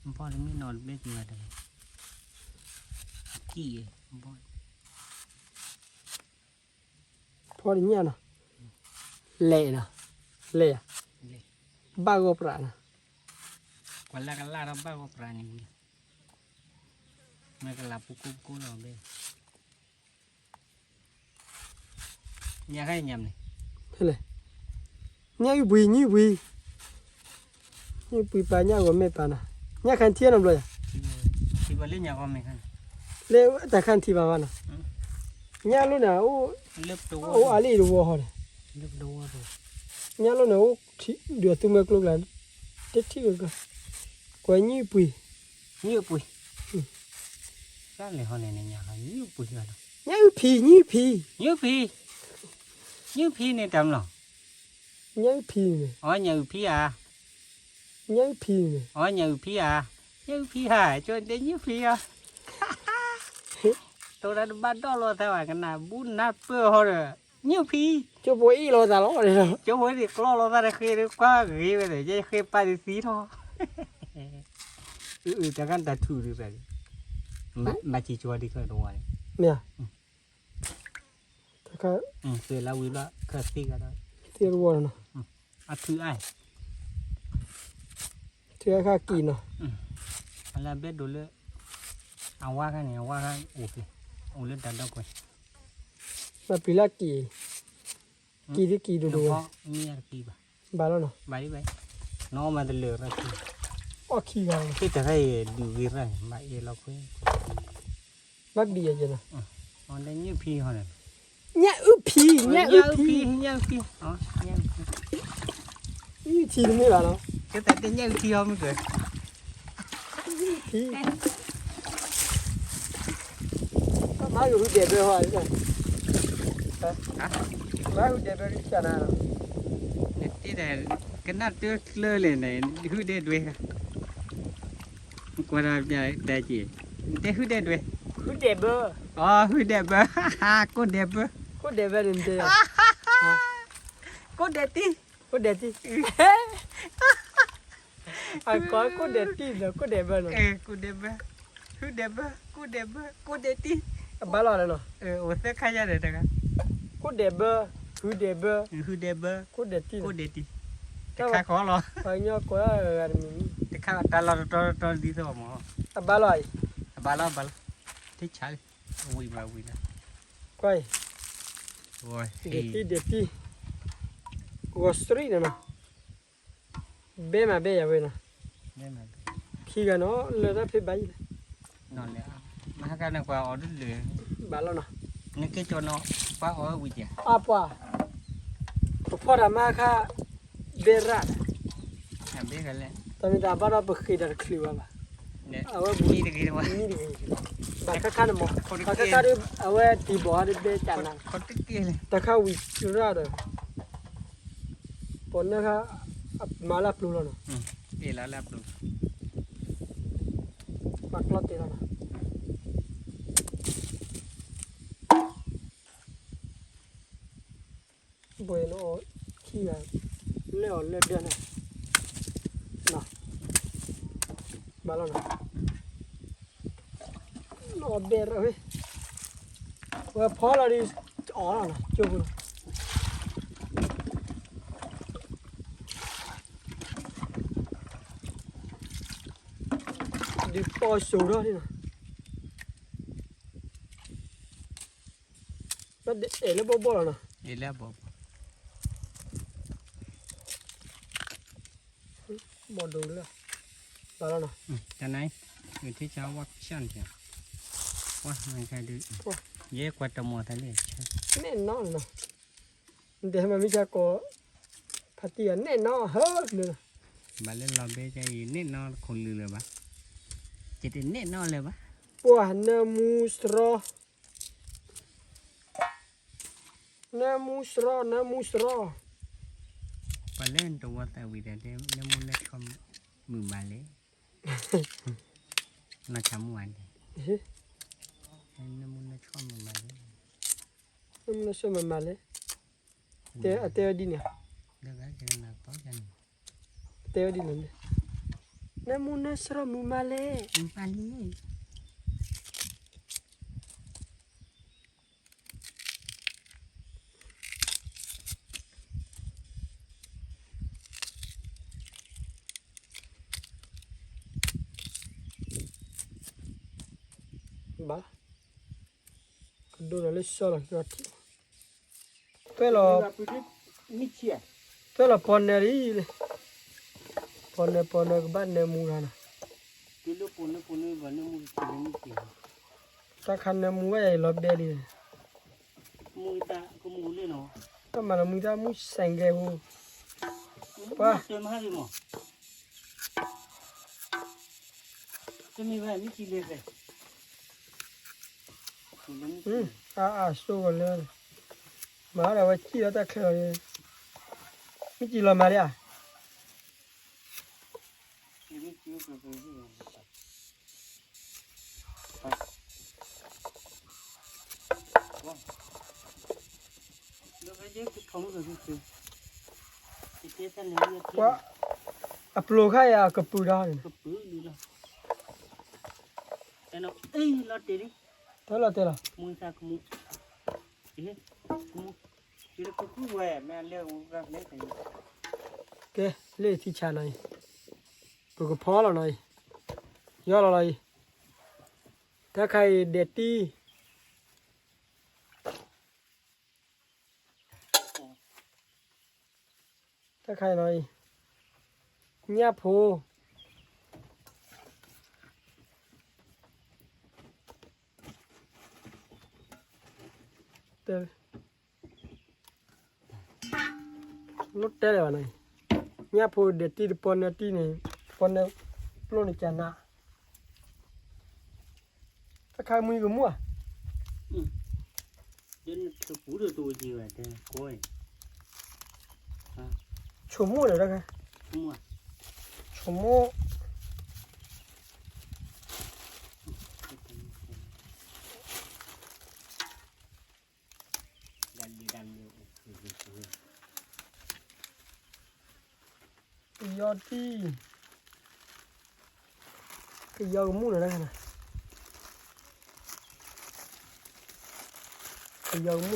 มันพ่อเลยไม่นอนไม่กินอะไรกี้พ่อ พอดีเนี่ยนะเละนะเละบ้าก็ปรานะ วันละกันล่าเราบ้าก็ปราณีไม่กันลาปุกุกุเราเบ้อยากให้ยำเลย เฮ้ยเนี่ยอยู่บุยนี่บุยปลาเนี่ยก็ไม่ปลานะเนี่ยขันเทียนอะไร ที่ว่าเล่นอยากว่าไหมครับ เละแต่ขันที่บ้านนะเนี่ยรู้นะโอ้ เล็บตัว โอ้อาลีรู้ว่าเหรอ เล็บตัว เนี่ยรู้นะโอ้ที่เดือดตุ้มเกลือแล้วเด็ดที่ก็กว่านี่ปุย นี่ปุย sao lại họ này này nhà nhiều bụi rồi nhớ phì nhiều phi này tầm lòng nhớ phì này ở nhiều phi à nhớ phì này ở nhiều phi hả cho đến nhiều phi à tôi đã bắt đó lo theo cái nào bún nát bơ họ rồi nhiều phi cho bố ý lo ra lo rồi chỗ mới thì lo ra đây khi qua cái về để chơi khi ba tí thôi chắc chắn đã thử được rồi mà chỉ cho đi khởi đồ này nè cái từ lâu rồi đó khởi tí cái đó tiêu luôn nè à thử ai tiêu cái kỳ nè là biết đồ lưỡi ao qua cái này ok ủa lên đặt đâu coi mà bị là kỳ thì kỳ đồ đồ nghe kỳ bà lo nè bảy nó mà lừa ra kỳ ô kỳ rồi cái thấy điều gì rồi mà येเราquên bắt bì vậy nè còn đây như phi họ này nhớ phi như thì đúng là nó cái tại cái như phi không cười phi máอยู่เด็ดด้วยฮะนี่máอยู่เด็ดด้วยชนะ ที่แต่cái nát chưa lơ lên này hư đen đuôi qua ra đại chị để hư đen đuôi กูเด็ดเบอร์ hư đẹp bơ cô đẹp bơ กูเด็ดเบอร์นี่เด้อ cô đẹp tí กูเด็ดที่ไอ้ก้อยกูเด็ดที่เด้อกูเด็ดเบอร์เนาะ cô đẹp bơ hư đẹp bơ cô đẹp tí บ้าหล่อเลยเนาะ ủa thế khai ra được không กูเด็ดเบอร์กูเด็ดเบอร์ hư đẹp bơ กูเด็ดที่ cô đẹp tí khai khó lo ไอ้เนี่ยกูอะไรนี่ khai ta lo to đi thôi mà บ้าหล่อ bà lo thích trái ui mà ui nè ก้อย rồi เด็ดที่กูสตรีเนาะเบ้มาเบ้อย่าเว้ยเนาะ nên là ขี้กันเนาะเลยได้พี่ใบ non lẹ mà cái này qua ở đất lửa บ้าหล่อเนาะ nên cái cho nó qua ở ui chả อาปะพ่อทำมาค่ะเบรัด làm biết cái này ตอนนี้ตาบ้านเราไปขี่ดัดคลิวอ่ะ nè เอาไว้ đi được cái đâu นี่ดิบัดข้าหนึ่งหมดบัดข้าดิเอาไว้ตีบ่อดิเบจันนะ con tích kia này แต่ข้าวิจุราเด้อปนนะคะมาลาปลูแล้วเนาะ để là lắp được ปักลอดตีแล้วนะบ่อยเนาะขี้อ่ะเลี้ยวเลี้ยวเดือนนะนะมาแล้วนะนอเบรเว้ยว่าพอแล้วดิอ๋อแล้วนะจบแล้วดิปอสูแล้วนี่นะก็เอ๋แล้วบ่แล้วนะ để lắp bộ บ่ดูเลยมาแล้วนะ cái này người thích cháu quạt chăn kìa quá này cái được dễ quạt tầm mùa thế này แน่นอนนะเดี๋ยวมันไม่จะก่อพัทยาแน่นอนเฮ้ยเนี่ย bà lên làm bê cho gì nét nó khôn lừa lừa bà chỉ đến nét nó lừa bà ปวดเนื้อมูสโตรเนื้อมูสโตรเนื้อมูสโตร bà lên tụi ta vì thế nó muốn nó không mười bà lấy nó chấm ngoài nó muốn nó không mười bà lấy มันสมัยมาเลยเตะเตะดีเนี่ย được cái cái nào tốt cho mình เตะดีเนี่ยเนื้อมูสโตรมูมาเลย bà lấyบ้าดูนั่นเลยสลักกันที่เพื่อเรา นี่เชี่ย เพื่อเราปนเนี่ยดิปนเนี่ยก็บ้านเนี่ยมูนะ cái lúc phụ nữ và nó mua chỉ nó chỉ ถ้าคันเนี่ยมูไอ้รถเบลี mua ta có mua lên nó ถ้ามันมูจะมูแสงเกหูว่า chơi mà đi mà chơi mình về mình chỉ lên về สู้กันเลยมาแล้วว่าจี้แล้วแต่เคยไม่จี้เรามาเลยอ่ะว่าอัปโหลดแค่ยากระปุกได้แต่เนาะเอ้ยรถเดี๋ยวนี้ เท่าไหร่ มึงซาคุมุเอ๊ะคุมุอยู่แล้วกูแหวแม่เลี้ยงรักเล็กไป แกเล่ที่ชาหน่อยก็พอแล้วหน่อยย่อแล้วหน่อยถ้าใครเด็ดตี้ถ้าใครหน่อยเงียบโพเตรถเตะเลยวะหน่อยเงียบโพเด็ดตี้ปนเนตี้นี่ปนเนปล้นจานะถ้าใครมือก็มั่ว เดี๋ยวนี้ตัวผู้ตัวจีว่ะแต่ก้อย ชั่วโมงเลยนะครับ มั่ว ชั่วโมงดันอยู่ยอดที่คือยอดมูเลยนะคือยอดมู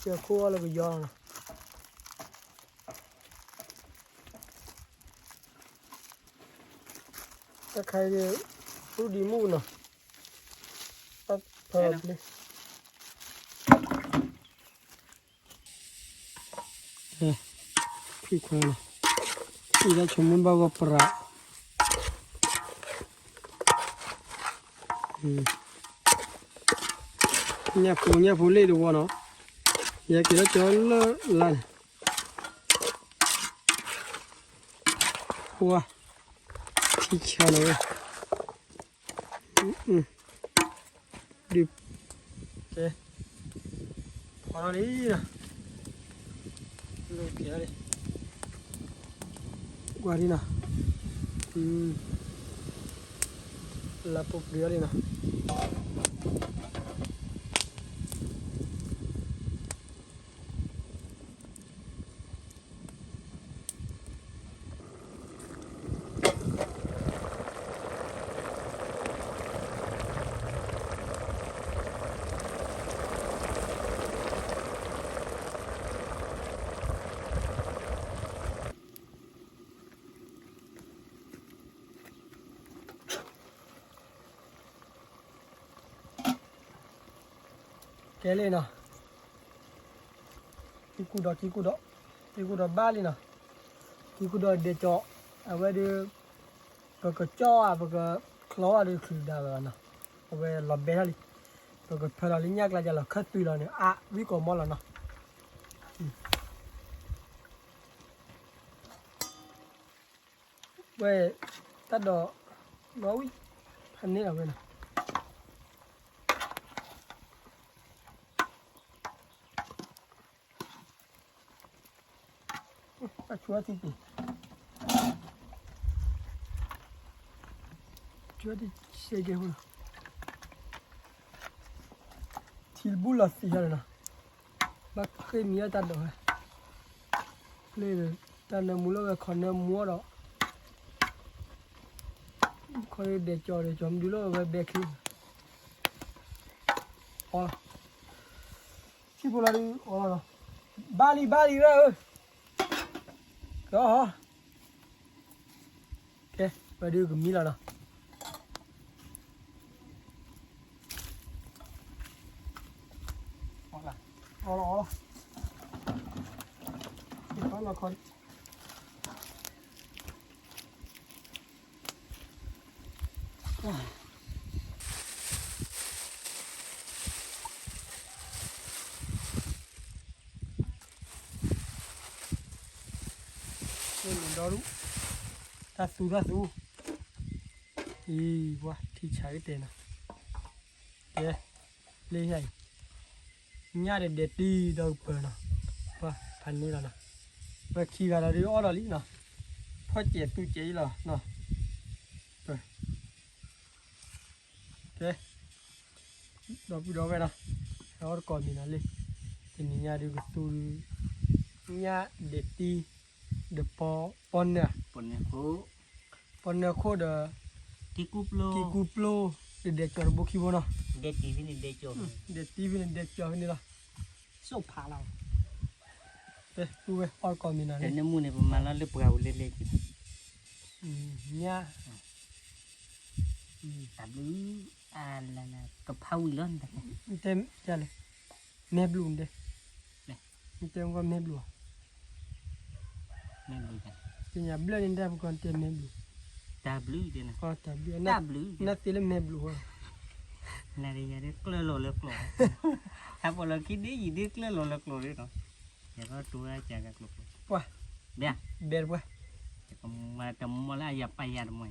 เจ้าขั้วแล้วก็ยอดถ้าใครรู้ดีมูเนาะตัดเพิ่มเลยพี่ควายพี่ได้ชมมันบ้าว่าปลาเนี่ยพูเลยดูวะเนาะอยากกินแล้วจอลลันว้าที่ชาเลยดิบโอเคพอแล้วนี่นะลูกเกียร์เลยguarina la popriolina Kelena kikudo bali na kikudo de cho awe de ko cho abaga klo ade khida ba na awe lobbe hali ko phala linya kla ja la khat pi la ne a wi ko mo la na we ta do no wi han ni la we na chúa thì xe cái hồn thịt bù lợt thì sao nào bác cái mía tan rồi lên rồi tan là mua là còn là mua đó coi để chấm đi lo về bè khi chỉ bù là đi ba đi ra ơi đó hả ok và đưa cái mì là nào hoặc là đó là con lên đó đúng ta su ý quá thì trái cái tiền nào thế lấy này nhà để đi đâu bờ nào và thành như là nào và khi là đi ở đó lý nào phát triển tu chế là nào rồi thế đó về nào đó còn mình là lên thì nhà đi tu nhà để đi de pon nè pon ne ko de ki kuplo de chor boki bona de ti vi ni de cho de tv de chor ni la so phá lao te tu ve or kon ni na de le ne mu ne ma la le pra le le ki nya ta lu la ka phau lon ta tem chale me blue de ne tem ko me blue ne lu ta ti nya blue ni de ko tem me blue ta blue de na ko ta blue ta blue na te le me blue la de ya de klo le klo ha po la ki de yi de klo le klo de no ya ko tu a cha ka klo wa bia ber wa ma ta mo la ya pa ya mo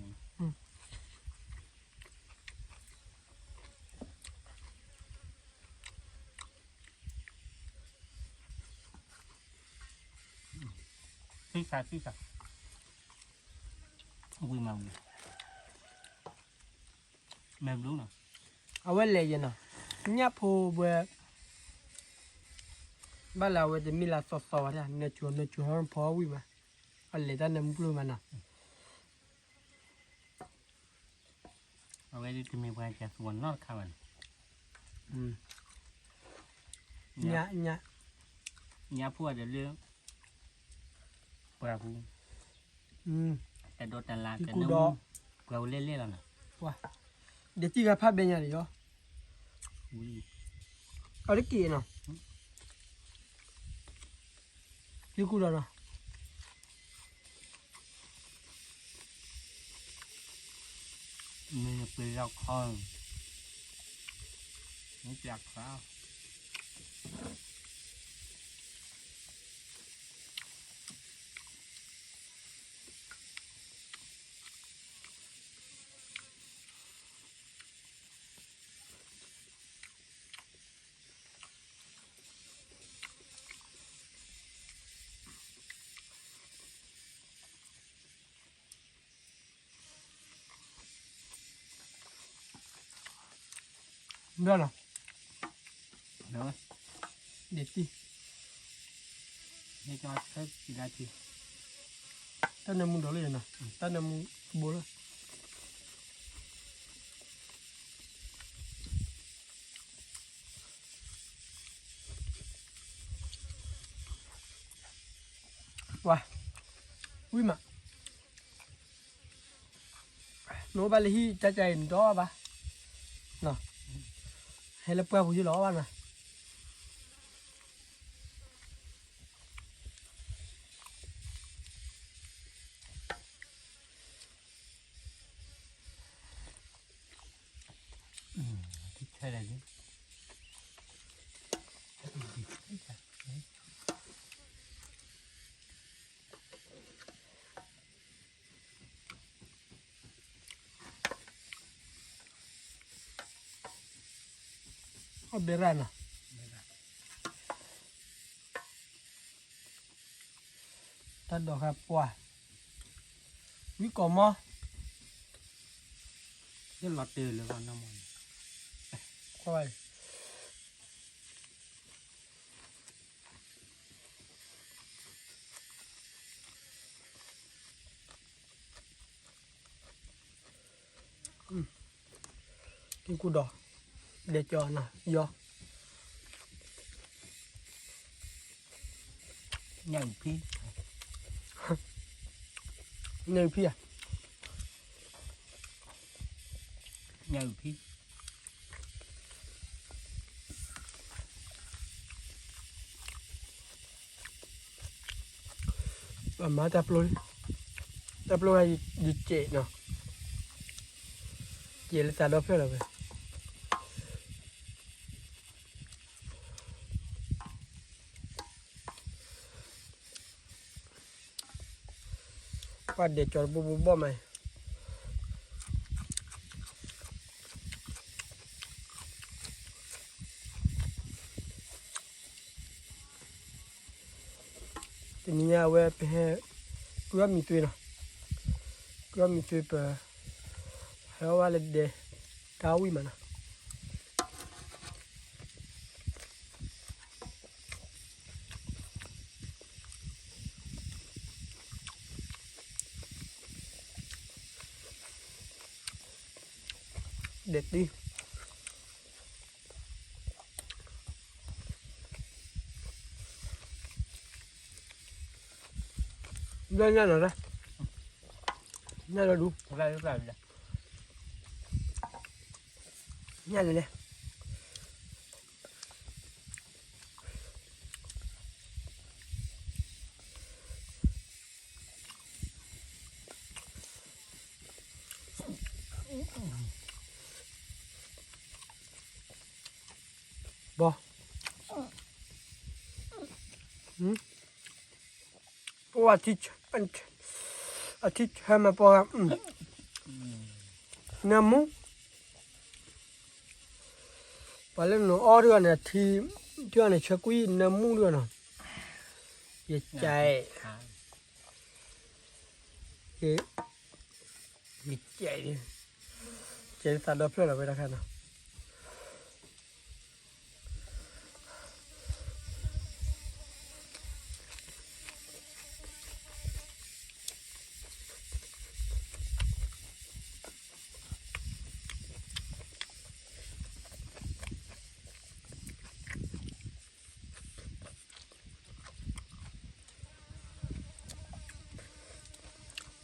Sisa. Vui mà mềm đúng rồi. a we le na nya pho we ba la we de mi la so ra ne chu hon pho wi ba a le ta ne blue ma na Ở đây thì mình phải chặt nguồn nó khá là nhà phua để lương prabu cái đồ tàn là cái nấm quẹo lên lên là nè wa de ti ga pha be nya yo ui a le ki na ki ku da na mình phải rau con nó chặt sao đó là nữa để ti để cho hết gì ra thì ta ne mu đó le na ta ne mu bo la wa ui mà nó ba hi cha chạy đó ba nè hay là qua vui đó ba nè thích chơi là gì ở bên ra nè ta đổ hạt quả quý cỏ mò cái lọt từ là con nó mòn coi cái củ đỏ để cho nè do nhảy phi nơi phía nhảy phi và má tập lôi hay đi chạy nè chạy là ta đâu phải là vậy qua để cho bố bố bò mày thì nhà về pe cứ mi tui nào cứ mi tui pe heo vào để tao uy mà nè đẹp đi lên nha rồi nha rồi đủ Rồi nha rồi nè bò ô à thịt hay mà bò nè mu bà lên nó o đưa này thì đưa này chơi quý nè mu đưa nào vậy chạy vậy chạy đi chạy ta đập lên là vậy đó khăn nào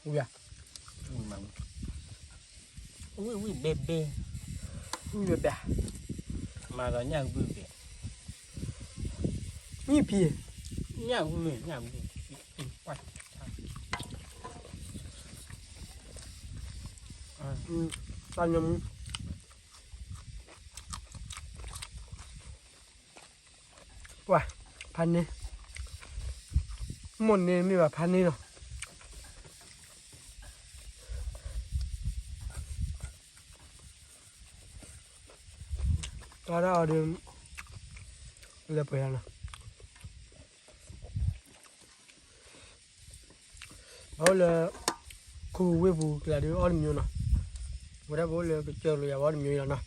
ui à ui bebe ui bè mà nó nhà bebe như pì nhà bebe quay tao nhầm wow pan đi một nền mới bảo pan đi rồi tao đã ở đường là phải nào bảo là khu quê vụ là đứa ở nhiều nào bữa đó bố là cái chơi là ở nhiều nào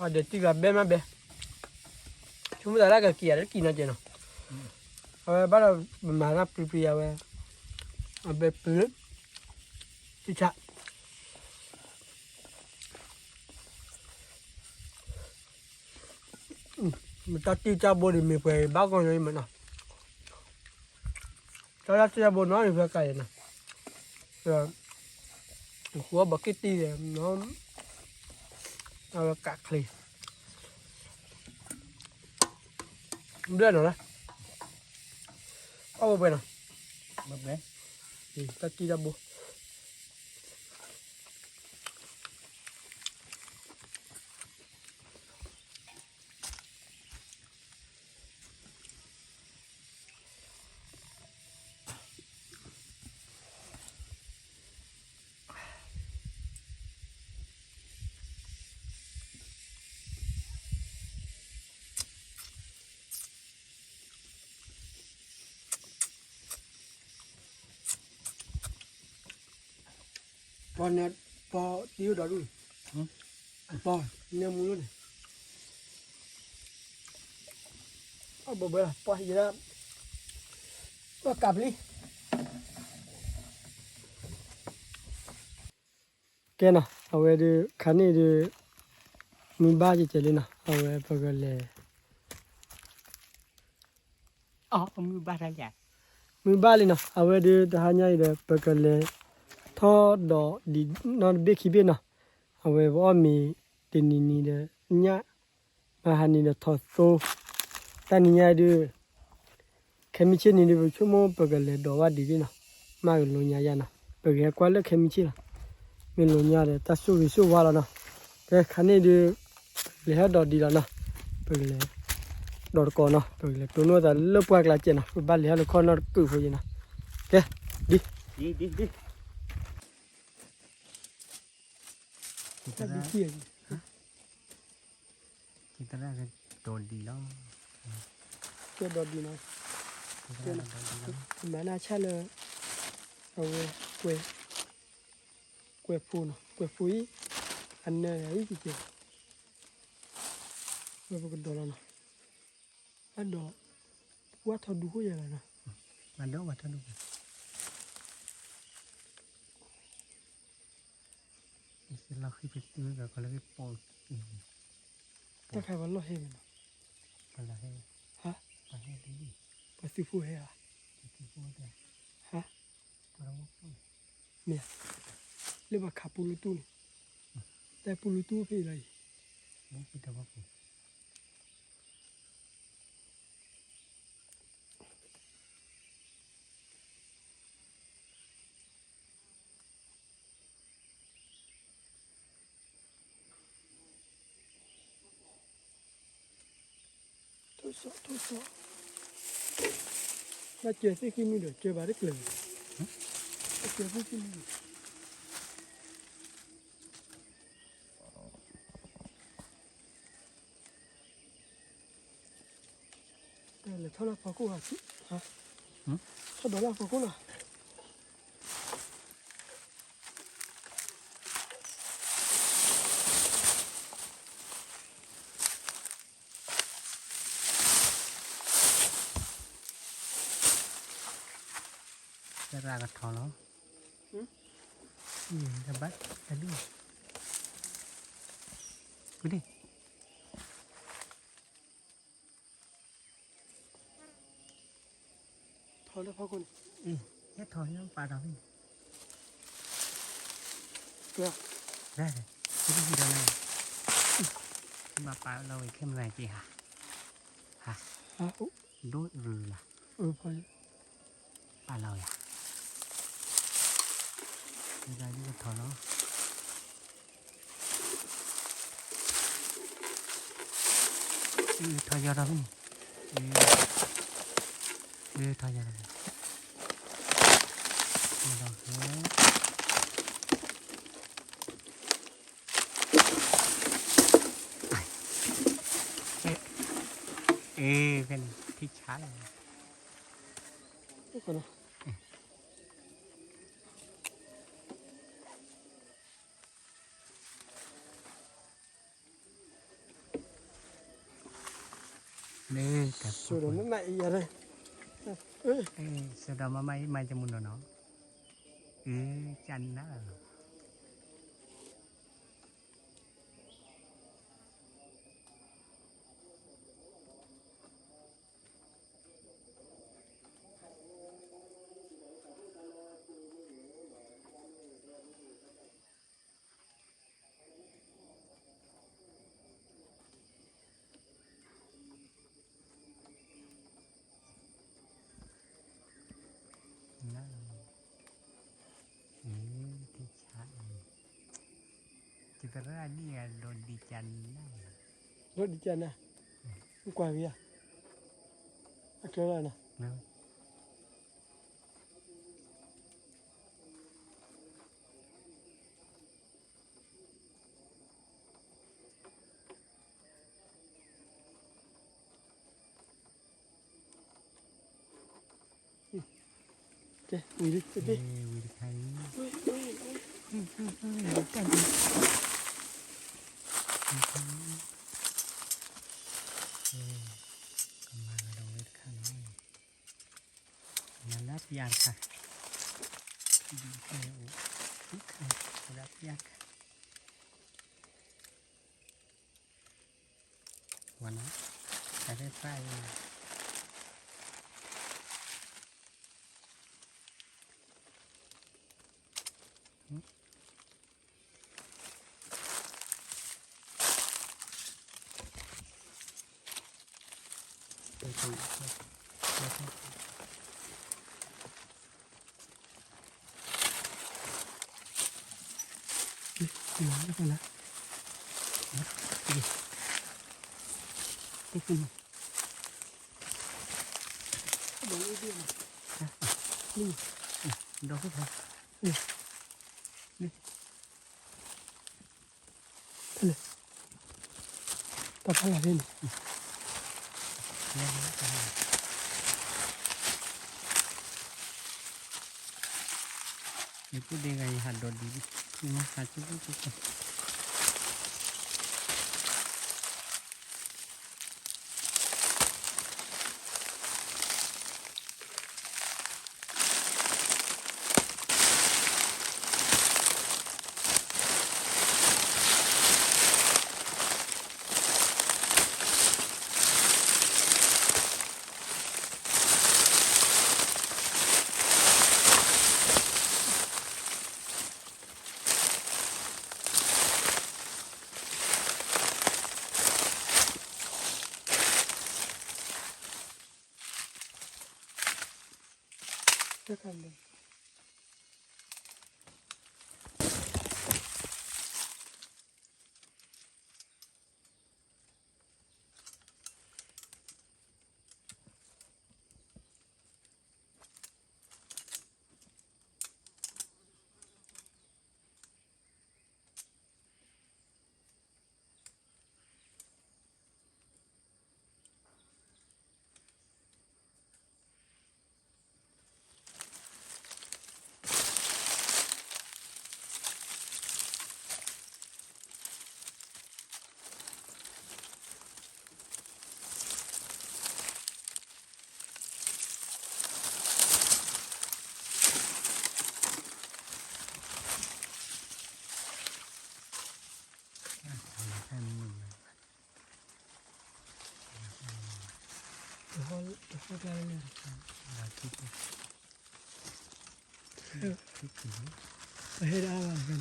à để tí gặp bé mà bé chúng ta đã cái kia đấy kia nó chơi nào bắt đầu mà nó pì pì về bé pì tí chặt mình ta tiêu cho bố thì mình phải báo con này mà nào cho ra tiêu bố nó thì phải cày nè rồi của bậc cái ti thì nó cắt liền đưa nó ra ô bên nào bebe thì ta chia ra bố con này po tiêu đó luôn po nem luôn này bữa bữa po gì đó po cặp đi แกเนาะเอาไว้ดูคันนี้ดูมีบ้าจีเจเลยเนาะเอาไว้พวกเลย อ๋อมือบ้าอะไรอย่าง มีบ้าเลยเนาะเอาไว้ดูทหารใหญ่เด้อพวกเลยทอดอดีนอนเบคีเบเนาะเอาไว้ว่ามีตินีนี่เด้อเนี่ยมาหันนี่เด้อทอดโซแต่นี่ยดูเคมีเช่นนี้ดูชั่วโมงพวกเลยดอว่าดีดีเนาะมาก็ลงยาเนาะพวกเลยกว่าเลยเคมีเช่ละมีลงยาเด้อตัดสู้วิสู้ว่าแล้วเนาะแต่คันนี้ดูเลยดอดีแล้วเนาะพวกเลยดอก่อนเนาะพวกเลยตัวโน้ตแต่เลิกปวดกลาเจเนาะบ้านเลยลูกคนนอกูฟูจีเนาะแกดิ ดี ถ้าดิเกี่ย kita lah dol di lo แกดอดีเนาะ kita lah dol di lo มาน่าชาเลยเอาไว้กวยฟูเนาะกวยฟูอีอันเนยอีกี่เจ้าไว้พวกดอลเนาะอันดอว่าทอดูก็ยังไงเนาะ mando mata dulu istilah hidup itu gak kalau kita pol ถ้าใครวันรอเฮมัน kalau he ฮะ pahe di ปาซิฟูเฮอะ itu ada ฮะ orang pun เนี่ยเรียกว่าขับปูลูตูนี่แต่ปูลูตูเป็นอะไร ini kita apa ทดสอบมาเจอที่กินมีเดือดเจอบาริกเลยมาเจอที่กินมีแต่เลยเท่าไรพอกูหาสิฮะเท่าดอลลาร์พอกูน่ะ ra gật thò nó ra bắt ra đi cứ đi ทอแล้วพอกู hết thôi nó pa đó đi เกลือ ra rồi cái gì đâu này mà pa lâu rồi thêm này chị hả ฮะ đốt rừ là พอ pa lâu à ra đi gật thò nó thôi ra đâu đi thôi ra đâu đâu thếเป็นที่ช้าเลย นี่ก่อนนะ นี่แต่ สุดแล้วไม่ไหนอะไรเอ้ย สุดมาไม่จะมุนเนาะจันนะ kita ni ada di China รถดีจันนะมันกว่าเวียอะเกลือนะ นะเจ๊วีดิเจ๊ วิธีการนี้มาเราเวทข้างนี้นั่นรับยาค่ะดีแค่โอ้ทุกครั้งรับยาค่ะ วันนั้นใช้ไฟฟ้าอยู่ไปดูน้ำแล้วกันนะ ที่ขึ้น เดี๋ยวนี้นะ นี่ดอกขึ้นไป ต่อไปอะไรนี่ เนี่ยนี่พูดได้ไงหัดโดดดีนี่นะหัดชุบชุบเดี๋ยวกันเลยเดี๋ยวเขาได้เลย ไปให้ได้บ้างกัน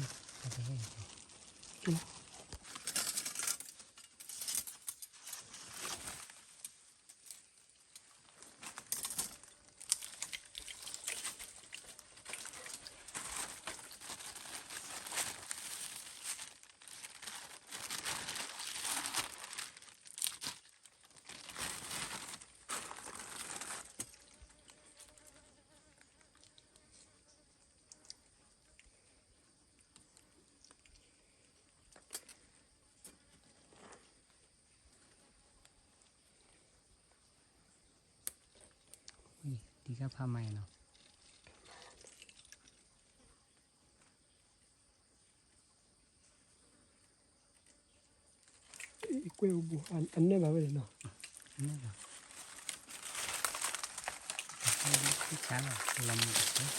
ดีก็ผ้าไหมเนาะ อีกเวลบุอันนี้มาเลยเนาะ นี่เหรอที่ช้าหรอลำเลย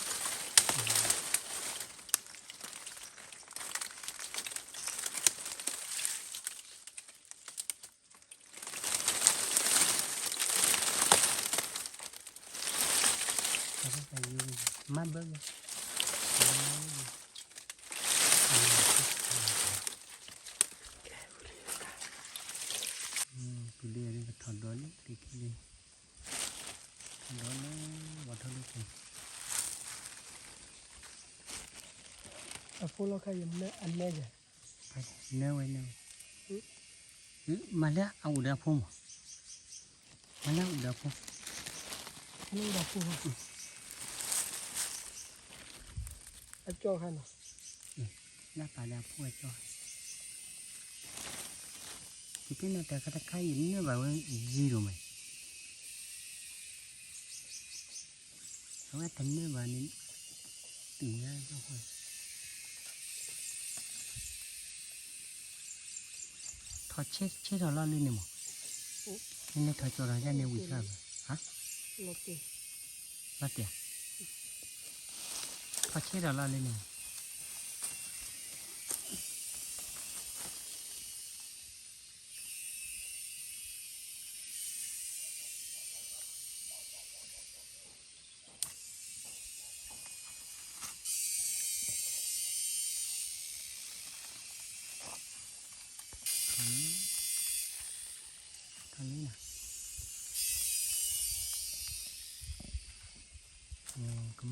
มาเบิ้งปีเดียวนี่ก็ถอดโดนตีกี้เลยโดนนี่วัดเท่าไหร่กัน อะพวกเราใครยังไม่อันแน่ใหญ่ ไปเนื้อไว้เนื้อมาแล้วเอาอุดาพุ่มมาแล้วอุดาพุ่ม นี่เราพูดอะจ่อขันเนาะ หน้าป่าดาพุ่มจ่อที่เป็นแต่กระต่ายเนื้อแบบว่าจีโร่ไหมเอาไว้ทำเนื้อแบบนี้ตีง่ายทุกคนถอดเช็ดเราเล่าเล่นเนี่ยมั้งนี่ถอดจอเราจะเนี่ยวิชาฮะ โอเค มาเตี๋ยถอดเช็ดเราเล่าเล่นเนี่ย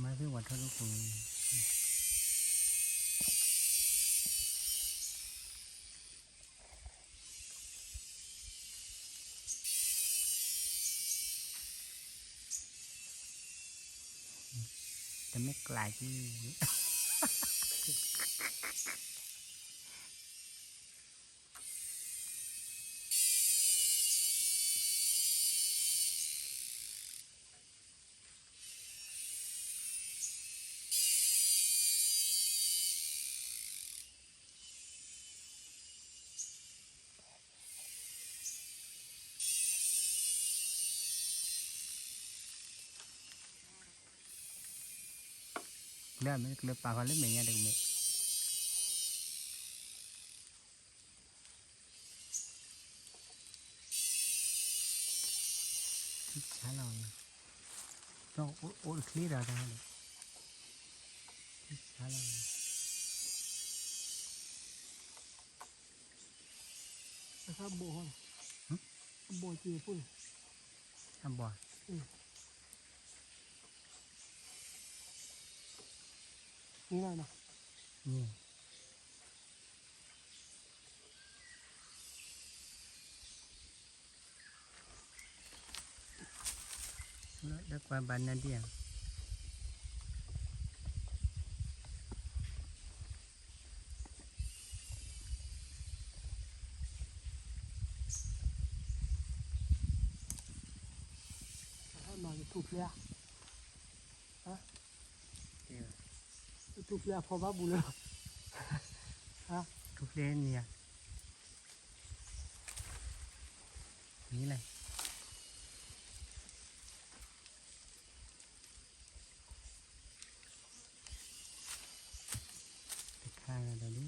มาเพื่อวัดทุกคนจะไม่กลายที่เรื่องมันเรื่องปลาเขาเล่นแบบนี้เด็กเมย์ช้าเราต้องโอ้คลีร์อะไรเลยช้าเรา นะครับโบฮอนโบจีปุ่น ทำบ่อย นี่ไงนะ นี่แล้วความบันนั่นเดียว มาถูกเลยถูกเลยพอบ้าบุเลยฮะ ทุกเรื่องเนี่ยนี่เลยข้างอะไรนี้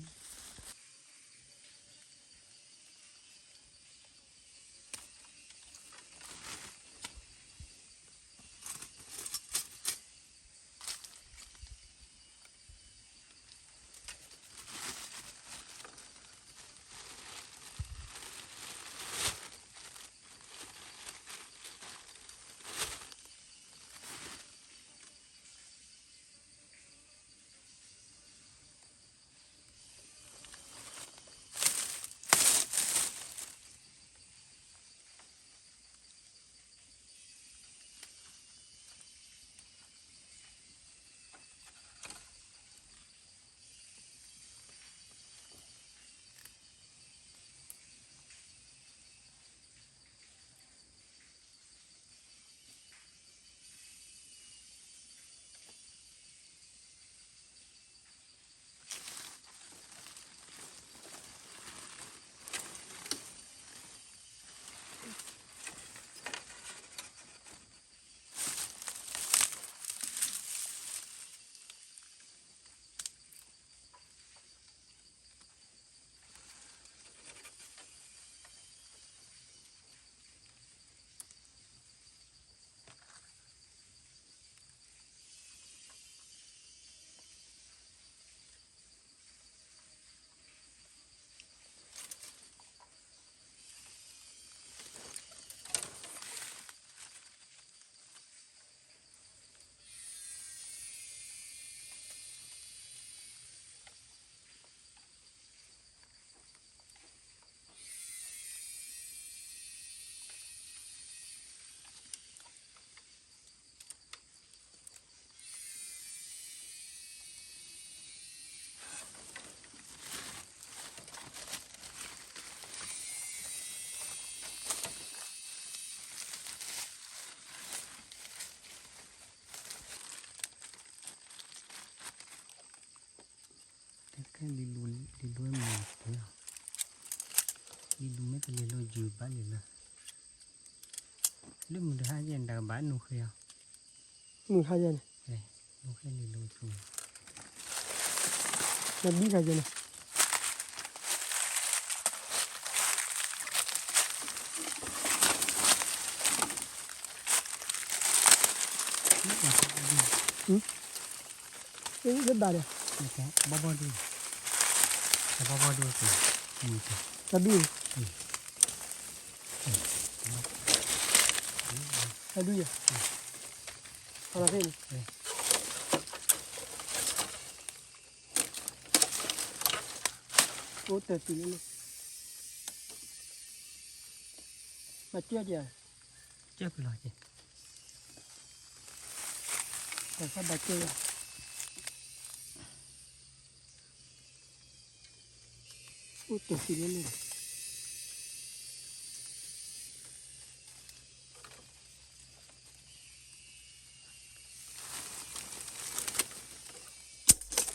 แค่ลีลุนมีเดียวลีลุนไม่เป็นลีลุนยืดบ้านเลยนะเรื่องมันจะหาเย็นดังบ้านนุ่งเขียว มึงขยัน เฮ้ยนุ่งเขียวลีลุนสูง จะบี้ขยัน เยอะบาดเลย นี่แค่บ่ดูแต่บ่ดูสินี่สิ จะบี้จะบี้อะไรเพื่อน โอ้แต่ตีนี่มาเจี๊ยบ เจ้าไปรอจี แต่ถ้าบาเจี๊ยบโอ้แต่ตีนี่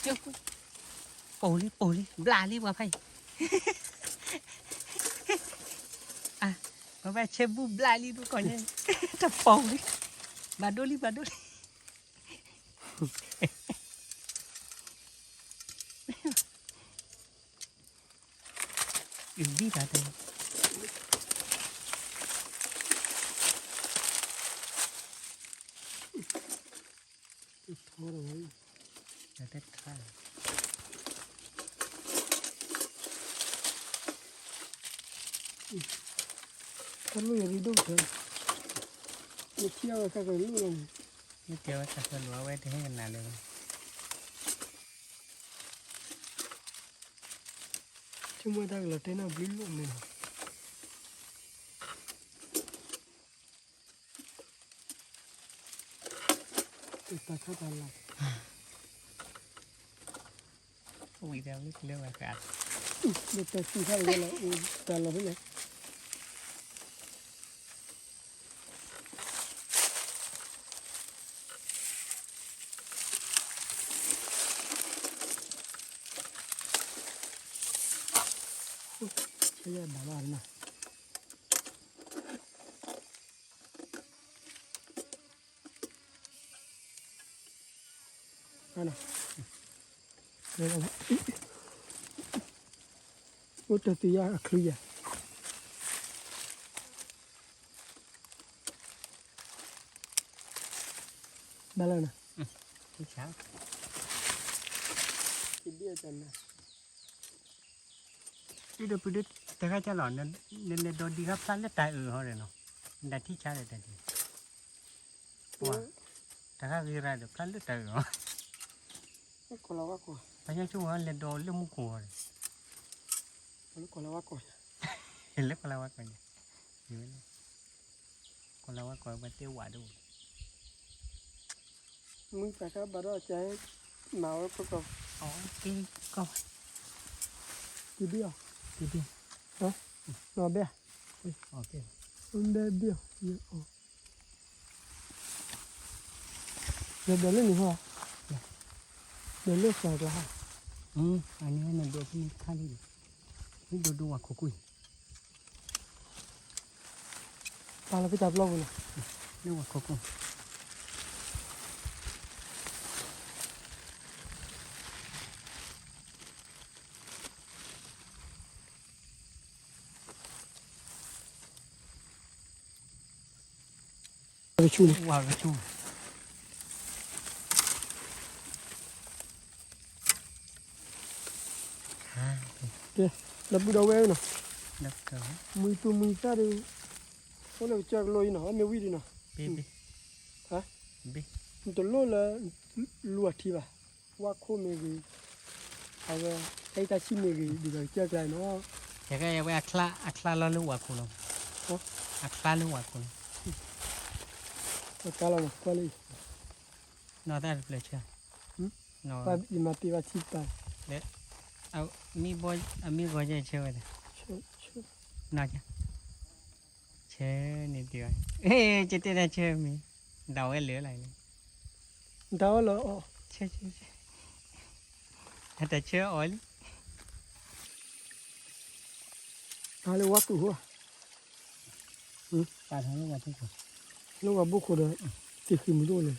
เจ้าปูลิบลาลิว่าไพ่อ่ะมาแบบเชฟบูบลาลิดูก่อนเนี่ยจะปูลิบาโดลิอยู่ดีแต่เดิม โอ้ย จะได้ค่า ถ้าไม่อยากดูเถอะไม่เที่ยวก็กันลูก นี่เจ้าจะสลัวไว้ให้กันนานเลย ชั่วโมงได้ละเท่านั้นบิลลูกเนี่ยตาข้าตาละ อุ้ยเดี๋ยวนี่เรื่องอะไรกัน เด็กแต่สี่ข้าวเลยละตาละไปเลยใช่ยังบ้าบ้านนะอันน่ะเดี๋ยวโอ้แต่ตียาคลียบ้านละนะ ที่เช้า กินเบี้ยจันนะ ที่เดือดปุ๊ดแต่ข้าจะหลอนเนี่ยโดนดีครับสั้นแล้วตายเขาเลยเนาะแต่ที่เช้าเลยแต่ดีว่าแต่ข้าวิราเดี๋ยวสั้นแล้วตายเหรอ ไม่คนละว่าก่อน พญาช่วยเลยโดนเรื่องมุกหัวเลย ไม่คนละว่าก่อน เห็นแล้วคนละว่าก่อนเนี่ยอยู่เลยคนละว่าก่อนมาเตี้ยวหวาดู มึงแต่ก็บารอใจหนาวประกอบ อ๋อกินก็ กินเบี้ย กินดิ นอนเบี้ย โอเค มันเบี้ยเยอะเดี๋ยวเล่นนี่เหรอเดี๋ยวเลือกใส่ละ อันนี้เนี่ยเดี๋ยวที่ข้านี่นี่ดูว่าคุย ตาเราไปจับเราเลย นี่ว่าคุย ไปชู ว่ากระชุ่ม แล้วบุดเอาไว้เนาะ นักเตะ มือตัวมือซาดูคนเราจักลอยเนาะไม่วิ่งเนาะ บีบี มันตัวโลละลัวทีป่ะว่าโคเมกีเอาไว้ไอ้ตาชิเมกีดีกว่าจักไรเนาะ แต่ก็ยังว่าอัคลาเราลูกว่าคุณลงอัคลาลูกว่าคุณ ตาเราก็เลย นอได้เลยเชื่อนอ ป้าอีมาตีว่าชิตา เอามีบอยมีบอยจะเชื่อเลยนอจ้ะเชื่อนิดเดียวเฮ้ยจะเต้นเชื่อมีเดาเหลืออะไรเนี่ย ดาวเหรอ เชื่อแต่เชื่ออ๋อย อะไรวะกูหัว ปาทางนี้ว่าทุกคน ลูกว่าบุคคลที่คือไม่รู้เลย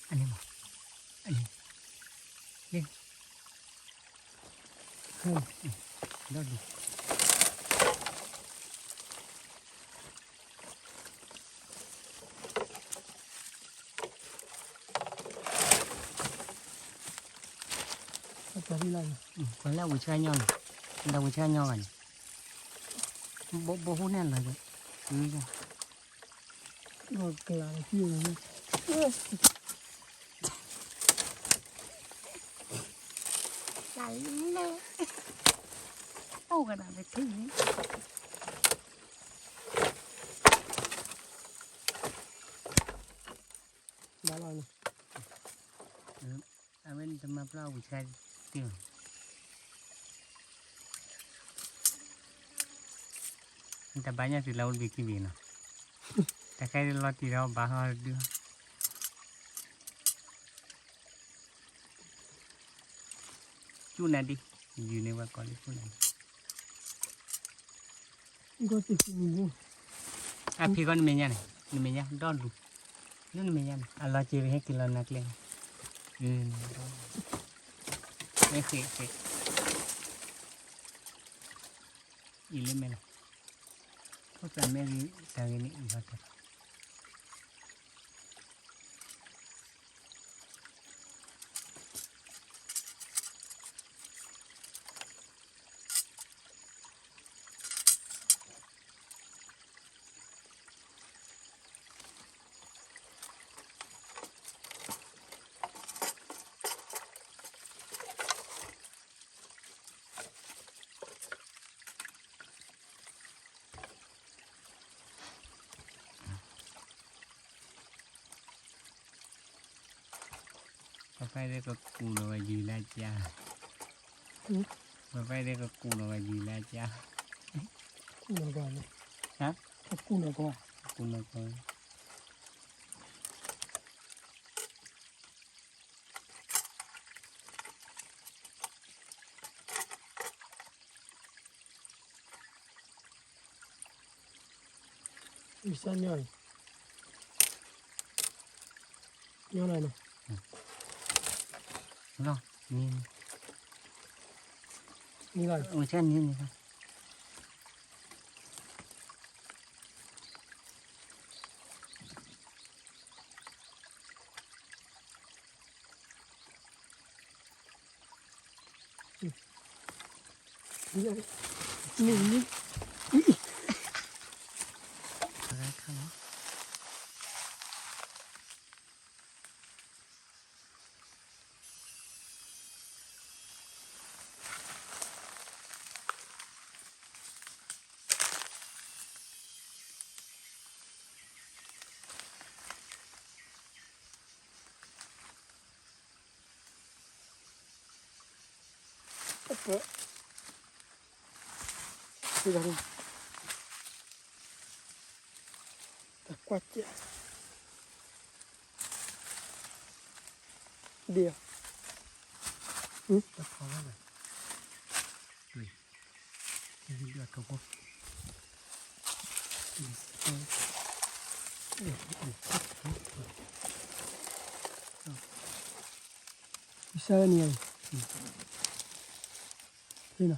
อันนี้มั้งอันนี้เล่นดอกดี ตาที่ไร คนแล้ววิชาย่องเราวิชาย่องกันบ่หูแน่นเลยจ้ะ ก็กลางที่เลย ไหลเลย ต้กันนะไปที่นี้ บ้านเราเนี่ย เอาเป็นจะมาเปล่าผู้ชายเตี้ยแต่banyak di laut bikin binaแต่ใครdi laut tidak bahar dia cuna di Uniwa College cuna ก็ติดมีอยู่ api kan namanya don lu lu namanya Allah ciri kilo nak leng oke ini mana kau sampai di tang ini ibadah Bapak dia ke kuno baju aja. Bapak dia ke kuno baju aja. กู้มาก่อนเลย ฮะ ถ้ากู้มาก่อน Kuno kau. วิสัญญาณย้อนอะไรเนาะ Lo, ni. นี่อะไร Macam ni ni kan. นี่อะไรนี่ Ada kan? apa sudah tak kuat ya dia Tak kau mana? Ni. Ini dia kau kau. bisa ni ay sini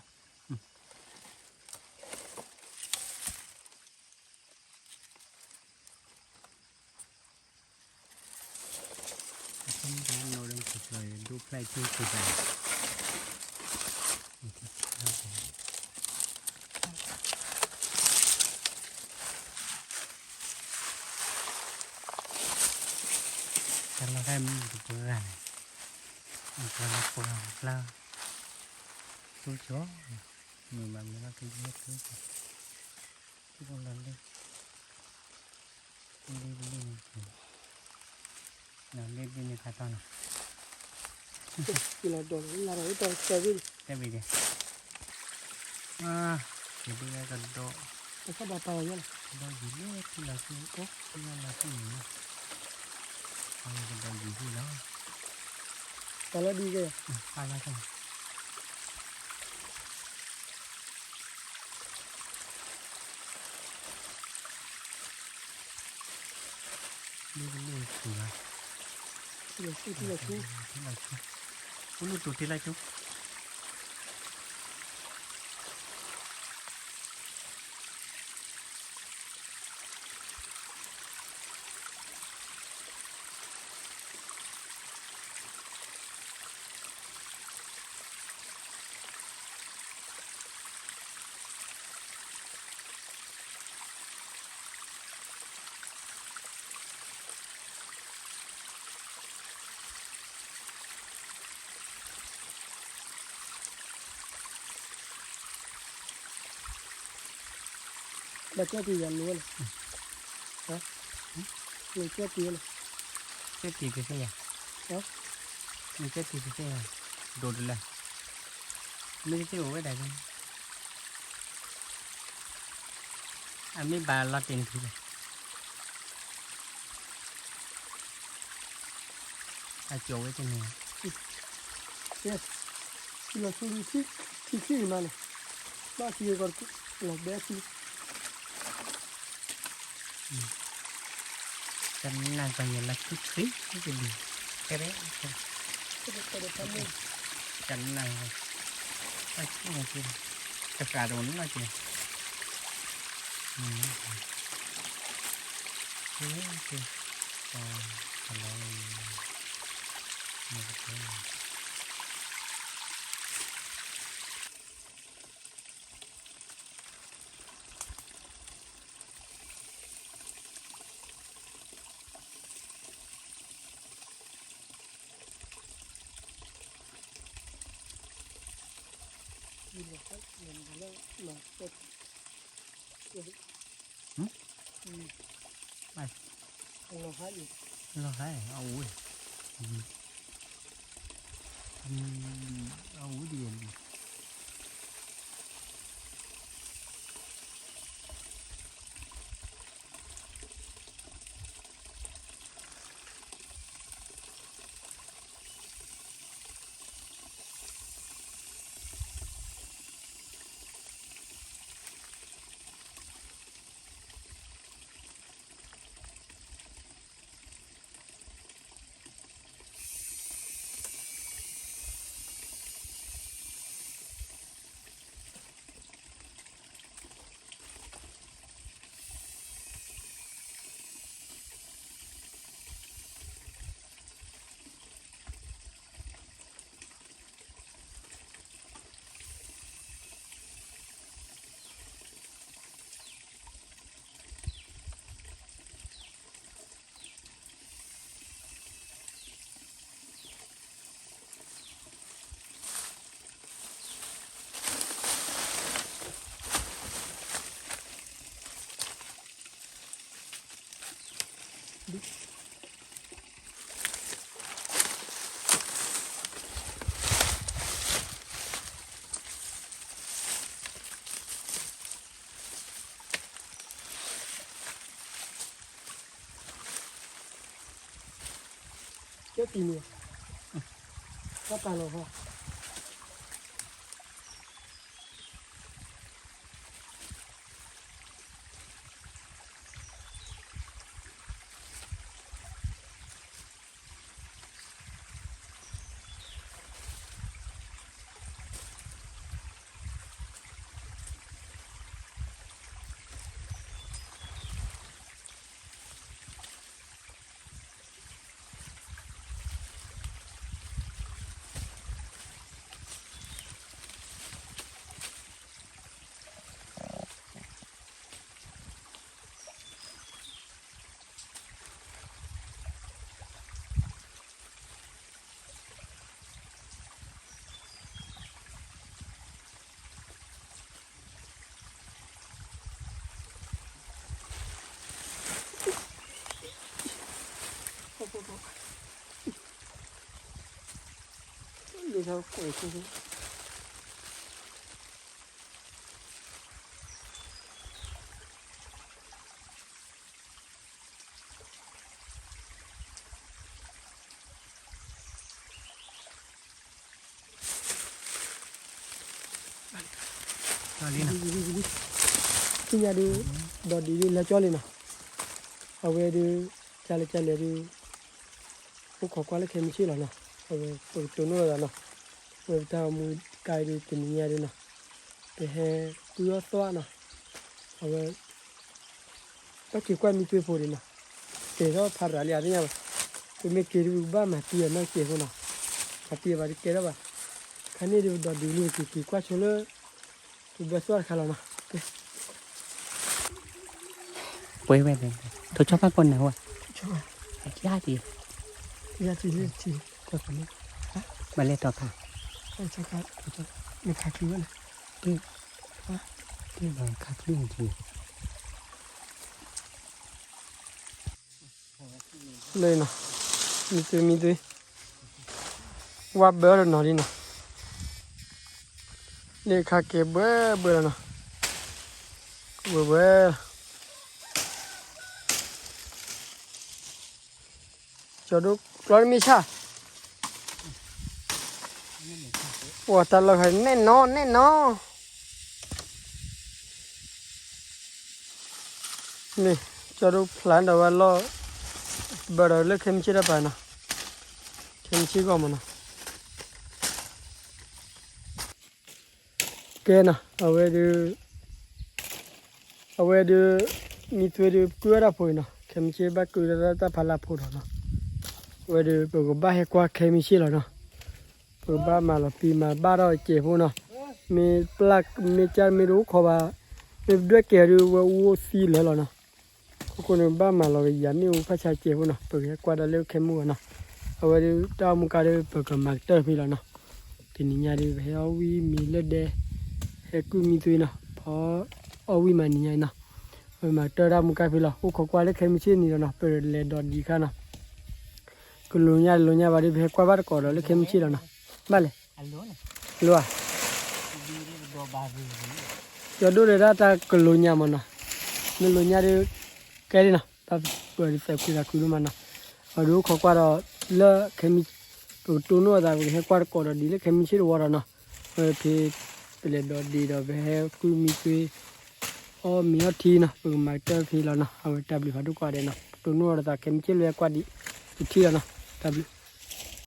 Macam jangan orang sesuai. Dua play tu sesuai. Kalau kan berjalan, kalau pulang pulang, lucu, memang memang kerja tu, kita lalu, beli, nah beli ni kata nak, bila dol lara itu sekali tapi dia, jadi dia kado, apa bapa aja lah kado gini, tu lagi, dia lagi ni, kalau kado gini lah, kalau di gaya kalah kan. Beli tu lah. tidak tu Ulu tu tidak tu. là chết thì gần luôn hả người chết thì là chết thì cái gì hả mình chết thì cái gì đồ được là mình cái đồ cái này anh mới bà lo tiền thì à chỗ cái trên này yes là số đi khi mà này ba thì còn là bé thì chân nàng coi như là chút khí cái gì cái đấy chân nàng cái này kia cái cà rốn là kìa thế kìa còn lại một cái lo hay ôi ôi điền chết thì nhiều các bạn nào không đi đâu cũng không cho đi nào đi cái nhà đi đòi đi là cho lên nào ở về đi chale đi cũng khó quá là khem chi là nào ở về tụi nó là nào về tao mua cài đi tìm nhà đi nào để hè tụi nó nào ở về các chị quan mi chơi phổ đi nào để nó phá ra liền nha tụi mình kêu đi ba mà tiền nó kêu nào mà tiền vào đi kêu đó bà cái này đi đòi đi luôn thì qua chỗ đó tụi bé xóa khá là nào quay về tôi cho các con nào à cho giá gì giá trị lên chỉ cho cái này mà lên tòa cả cho cái mình khai cứu này cái cái mà khát luôn gì เลยนะมีตัวว่าเบอร์หน่อยดินะนี่ขาเก็บเบอร์นะเบอร์จอดูร้อนมีชาว่าแต่เราให้แน่นอนนี่จอดูพลานเดี๋ยวว่าเราเบอร์เลือกเข้มชีได้ไปนะเข้มชีก็มันนะแกนะเอาไว้ดูมีตัวดูกุยระพูนะเข้มชีบ้ากุยระตาพลาพูดนะไว้ดูปกบ้าให้กว่าเข้มชีแล้วนะปกบ้ามาแล้วปีมาบ้าเราเจ็บพูนะมีปลักมีจานไม่รู้ขว่ามีด้วยแกดูว่าวัวซีแล้วนะคนบ้ามาเราอย่านี่อุปชาเจ็บพูนะปกกว่าได้เลี้ยวเข้มมัวนะเอาไว้ดูตามุกาดูปกมาเตอร์พี่แล้วนะทีนี้ยาดูเฮาวีมีเลือดเดเฮกูมีตัวนะพอเอาวีมันนี่นะมาเตอร์ตามุกาพี่แล้วอุกกว่าเลี้ยวเข้มชีนี่แล้วนะเปิดเลดอดีกันนะก็ลุญญาบารีเฮกว่าบาร์ก่อนเลี้ยวเข้มชีแล้วนะมาเลย Alone. ลัว Diri do baru. จะดูเลยตากลุญญามันนะนี่ลุญญาดูแค่นี้นะตาเปิดเสพคือคุยมันนะเอาดูขอกว่าเราเลือกเข้มตัวนู้นแต่เฮกว่าก่อนดีเลี้ยวเข้มชีรัวแล้วนะพี่เป็นเลดอดีเราเฮกูมีตัวอ๋อมีทีนะเปิดมาเตอร์พี่แล้วนะเอาไว้ตับลิฟาดูกว่าเดนะตัวนู้นแต่เข้มชีเลี้ยวกว่าดีที่แล้วนะตับลิ